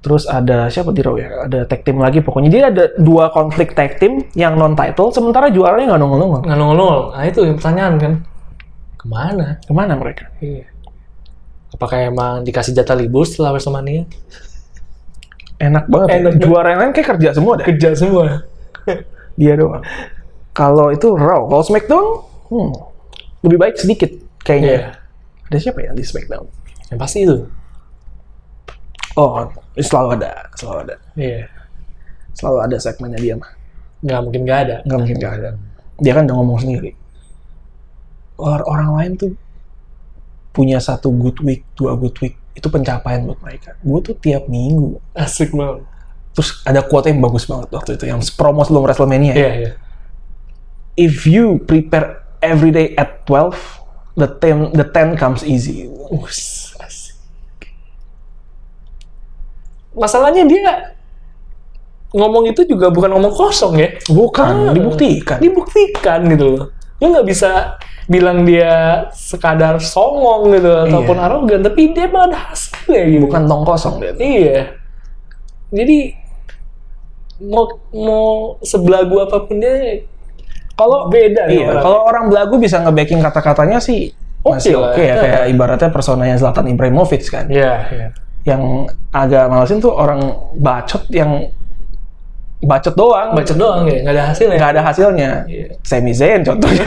Terus ada siapa di Raw ya? Ada tag team lagi. Pokoknya dia ada 2 konflik tag team yang non title. Sementara juaranya nggak nongol. Nah itu yang pertanyaan kan. Kemana mereka? Iya. Apakah emang dikasih jatah libur setelah WrestleMania? Enak banget. Juara yang lain kayak kerja semua dah. Kerja semua. Dia doang. Kalau itu Raw, kalau SmackDown lebih baik sedikit kayaknya. Yeah. Ada siapa ya di SmackDown? Yang pasti itu. Oh, selalu ada. Iya. Selalu ada segmennya dia mah. Nggak mungkin nggak ada. Dia kan udah ngomong sendiri. Orang lain tuh punya 1 good week, 2 good week. Itu pencapaian buat mereka. Gue tuh tiap minggu. Asik banget. Terus ada quote yang bagus banget waktu itu, yang promo sebelum WrestleMania. Iya. If you prepare every day at 12, the 10 comes easy. Asik. Masalahnya dia ngomong itu juga bukan ngomong kosong ya. Bukan, dibuktikan. Dibuktikan gitu loh. Lu nggak bisa bilang dia sekadar songong gitu ataupun arogan, tapi dia emang ada hasilnya gitu. Bukan tong kosong dia. Iya. Jadi mau sebelagu apapun dia kalau beda. Iya. Kalau orang belagu bisa nge-backing kata-katanya sih masih oke ya. Kayak ibaratnya personanya Zlatan Ibrahimovic kan. Iya. Yang agak malesin tuh orang bacot yang bacot doang ya, nggak ada hasilnya. Iya. Sami Zayn contohnya.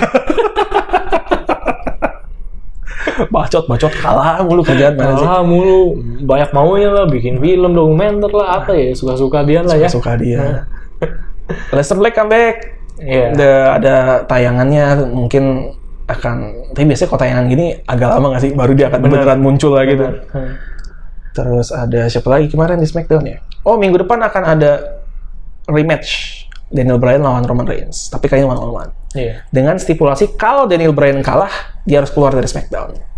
bacot kalah mulu kerjaan mana sih? Kalah mulu, banyak maunya lah, bikin film, dokumenter lah, apa ya, suka-suka dia lah ya. Suka dia. Aleister Black comeback. Iya. Ada tayangannya mungkin akan, tapi biasanya kalau tayangan gini agak lama nggak sih, baru dia akan beneran muncul lagi gitu. Terus ada siapa lagi kemarin di SmackDown ya? Oh, minggu depan akan ada rematch Daniel Bryan lawan Roman Reigns, tapi kayaknya one-on-one. Iya. Dengan stipulasi kalau Daniel Bryan kalah, dia harus keluar dari SmackDown.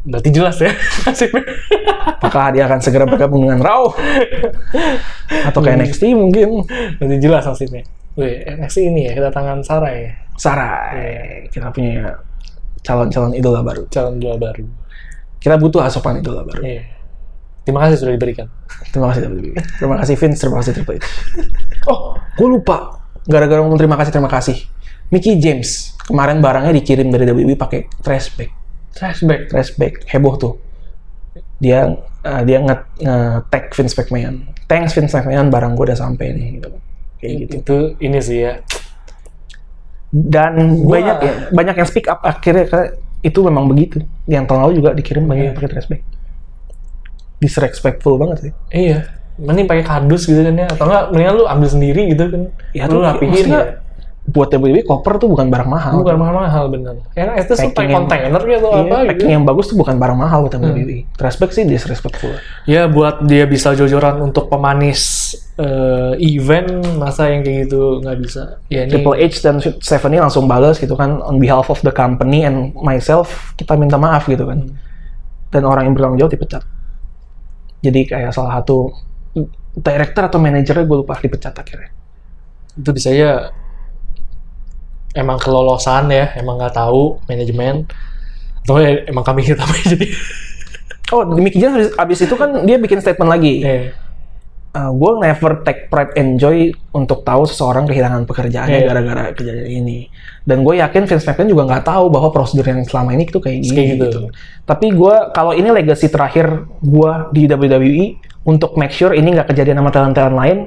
Berarti jelas ya nasibnya. Apakah dia akan segera bergabung dengan Raw? Atau ke NXT mungkin? Berarti jelas nasibnya. Wih, NXT ini ya, kedatangan Sarai ya? Sarai. Kita punya calon-calon idola baru. Calon idola baru. Kita butuh asupan idola baru. Iya. Terima kasih sudah diberikan. Terima kasih WWE. Terima kasih Vince, terima kasih Triple H. Oh, gue lupa. Gara-gara ngomong terima kasih. Mickie James. Kemarin barangnya dikirim dari WWE pakai trash bag. Trash bag. Heboh tuh. Dia nge-tag Vince McMahon. Thanks Vince McMahon, barang gue udah sampai nih. Gitu. Kayak gitu. Itu ini sih ya. Dan banyak yang speak up akhirnya karena itu memang begitu. Yang tahun lalu juga dikirim banyak yang pakai trash bag. Disrespectful banget sih. Iya. Mending pakai kardus gitu kan ya, atau enggak mendingan lu ambil sendiri gitu kan. Ya lu rapihin ya. Buat WWE koper tuh bukan barang mahal. Bukan mahal bener. Ya itu tuh pakai kontainer gitu apa gitu. Packing yang bagus tuh bukan barang mahal buat WWE. Trash sih disrespectful. Ya buat dia bisa jor-joran untuk pemanis event, masa yang kayak gitu nggak bisa. Ya, ini... Triple H dan Stephanie langsung balas gitu kan, on behalf of the company and myself, kita minta maaf gitu kan. Dan orang yang bertanggung jawab dipecat. Jadi kayak salah satu director atau manajernya gue lupa dipecat akhirnya. Itu bisa ya emang kelolosan ya, emang nggak tahu manajemen, atau ya, emang kami hitam aja jadi. Oh, Mickie James abis itu kan dia bikin statement lagi. Gue never take pride and joy untuk tahu seseorang kehilangan pekerjaannya gara-gara kejadian ini. Dan gue yakin Vince McMahon juga nggak tahu bahwa prosedur yang selama ini itu kayak gini gitu. Tapi gue, kalau ini legacy terakhir gue di WWE untuk make sure ini nggak kejadian sama talent-talent lain,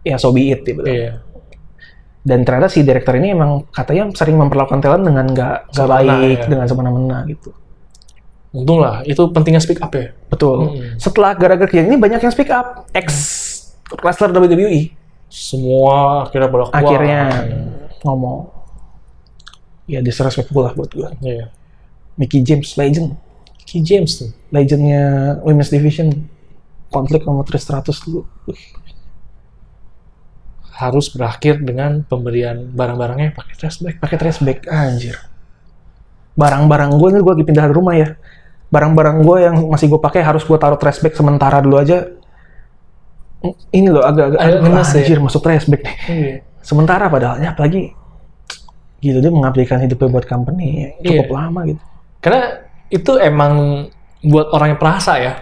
ya so be it gitu. Dan ternyata si direktur ini emang katanya sering memperlakukan talent dengan nggak baik, dengan semena-mena gitu. Untung lah, itu pentingnya speak up ya. Betul. Setelah gara-gara kejadian ini banyak yang speak up. Ex-wrestler WWE. Semua akhirnya bolak-balik. Akhirnya ngomong. Ya disrespectful lah buat gue. Iya. Mickie James, legend. Mickie James tuh. Legendnya Women's Division. Konflik sama Trish Stratus dulu. Harus berakhir dengan pemberian barang-barangnya pakai trash bag. Pakai trash bag, anjir. Barang-barang gue ini gue lagi pindah dari rumah ya. Barang-barang gue yang masih gue pakai harus gue taruh trash bag sementara dulu aja. Ini loh agak anjir ya? Masuk trash bag nih. Iya. Sementara padahal ya apalagi gitu dia mengabdikan hidupnya buat company cukup lama gitu. Karena itu emang buat orang yang perasa ya,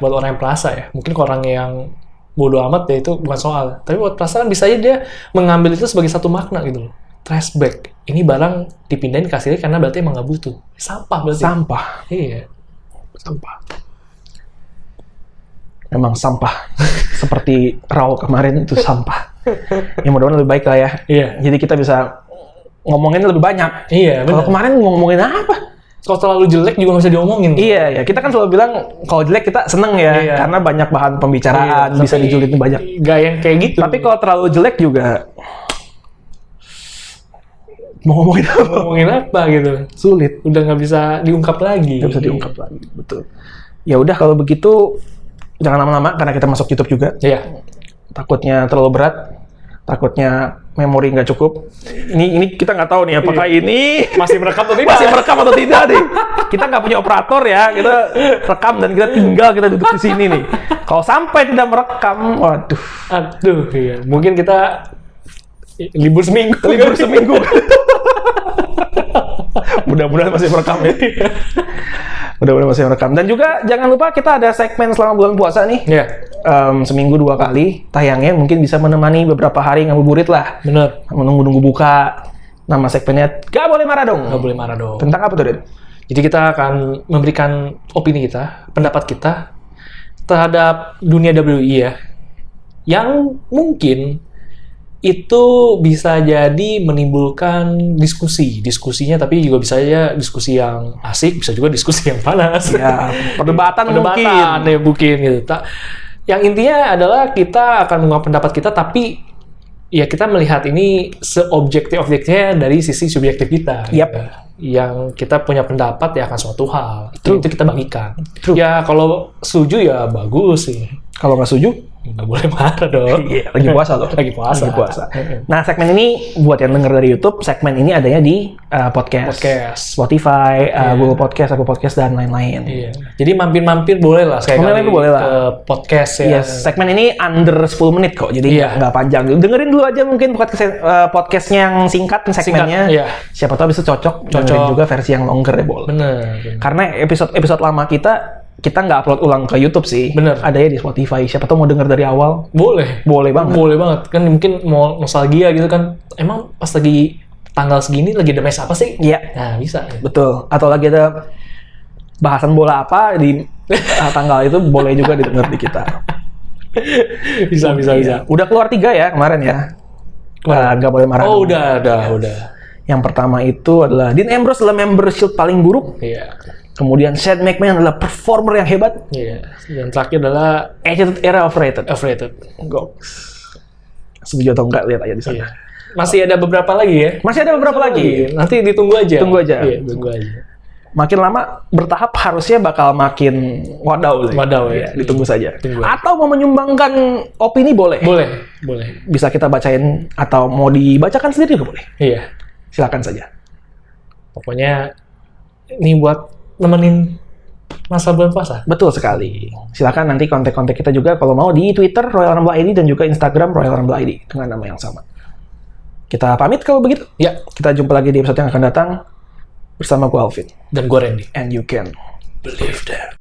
Mungkin ke orang yang bodoh amat ya itu bukan soal. Tapi buat perasaan bisa aja dia mengambil itu sebagai satu makna gitu loh. Trash bag. Ini barang dipindahin ke kasirnya karena berarti emang nggak butuh. Sampah berarti. Sampah. Iya. Sampah. Memang sampah. Seperti Raw kemarin itu sampah. Ya mudah-mudahan lebih baik lah ya. Iya. Jadi kita bisa ngomongin lebih banyak. Iya, benar. Kalau kemarin ngomongin apa? Kalau terlalu jelek juga nggak bisa diomongin. Iya, ya. Kita kan selalu bilang kalau jelek kita seneng ya. Iya. Karena banyak bahan pembicaraan, bisa dijulitin banyak. Gak yang kayak gitu. Tapi kalau terlalu jelek juga mau ngomongin apa gitu. Sulit. Udah nggak bisa diungkap lagi. Nggak bisa diungkap lagi, betul. Ya udah kalau begitu jangan lama-lama karena kita masuk YouTube juga. Iya. Takutnya terlalu berat. Takutnya memori nggak cukup. Ini kita nggak tahu nih apakah ini masih merekam atau tidak. Masih merekam atau tidak nih. Kita nggak punya operator ya. Kita rekam dan kita tinggal kita duduk di sini nih. Kalau sampai tidak merekam, waduh. Aduh, iya. Mungkin kita libur seminggu. Mudah-mudahan masih merekam ya. Mudah-mudahan masih merekam. Dan juga jangan lupa kita ada segmen selama bulan puasa nih. Iya. Seminggu 2 kali tayangnya mungkin bisa menemani beberapa hari ngabuburit lah. Bener. Menunggu buka. Nama segmennya Gak Boleh Marah Dong. Gak Boleh Marah Dong. Tentang apa tuh, Den? Jadi kita akan memberikan opini kita, pendapat kita terhadap dunia WWE ya. Yang mungkin itu bisa jadi menimbulkan diskusinya tapi juga bisa aja diskusi yang asik, bisa juga diskusi yang panas. Ya, perdebatan mungkin gitu. Yang intinya adalah kita akan mengungkap pendapat kita tapi ya kita melihat ini seobjektif-objektifnya dari sisi subjektif kita. Yap. Gitu. Yang kita punya pendapat ya akan suatu hal. True. Itu kita bagikan. True. Ya kalau setuju ya bagus sih. Kalau nggak setuju Nggak boleh marah dong. Iya, lagi puasa loh. Lagi puasa. Lagi puasa. Nah, segmen ini buat yang denger dari YouTube, segmen ini adanya di podcast. Spotify, Google Podcast, Apple Podcast, dan lain-lain. Iya. Jadi mampir-mampir boleh lah sekali-kali Boleh lah. ke podcast ya. Iya, segmen ini under 10 menit kok, jadi nggak panjang. Dengerin dulu aja mungkin podcastnya yang singkat, segmennya. Iya. Siapa tahu bisa cocok. Dengerin juga versi yang longer ya, boleh. Bener. Karena episode lama kita nggak upload ulang ke YouTube sih. Bener. Ada ya di Spotify. Siapa tahu mau denger dari awal. Boleh banget. Kan mungkin mau nostalgia gitu kan. Emang pas lagi tanggal segini lagi ada match apa sih? Iya. Nah, bisa. Betul. Atau lagi ada bahasan bola apa di tanggal itu, boleh juga didengar di kita. bisa. Udah keluar 3 ya kemarin ya. Nggak boleh marah. Oh, udah. Yang pertama itu adalah Dean Ambrose adalah member Shield paling buruk. Iya. Kemudian Shane McMahon adalah performer yang hebat. Iya. Dan terakhir adalah Attitude Era overrated. Goks. Setuju atau enggak, lihat aja di sana. Iya. Masih ada beberapa lagi ya? Masih ada beberapa lagi. Nanti ditunggu aja. Iya, tunggu aja. Makin lama bertahap harusnya bakal makin wadaw. Wadaw ya. Ditunggu saja. Tunggu. Atau mau menyumbangkan opini boleh. Boleh. Bisa kita bacain atau mau dibacakan sendiri juga boleh. Iya. Silakan saja. Pokoknya ini buat nemenin masa bulan puasa. Betul sekali. Silakan nanti kontak-kontak kita juga kalau mau di Twitter Royal Rumble ID dan juga Instagram Royal Rumble ID dengan nama yang sama. Kita pamit kalau begitu. Ya. Kita jumpa lagi di episode yang akan datang bersama gue Alvin Dan gue Randy. and you can believe that.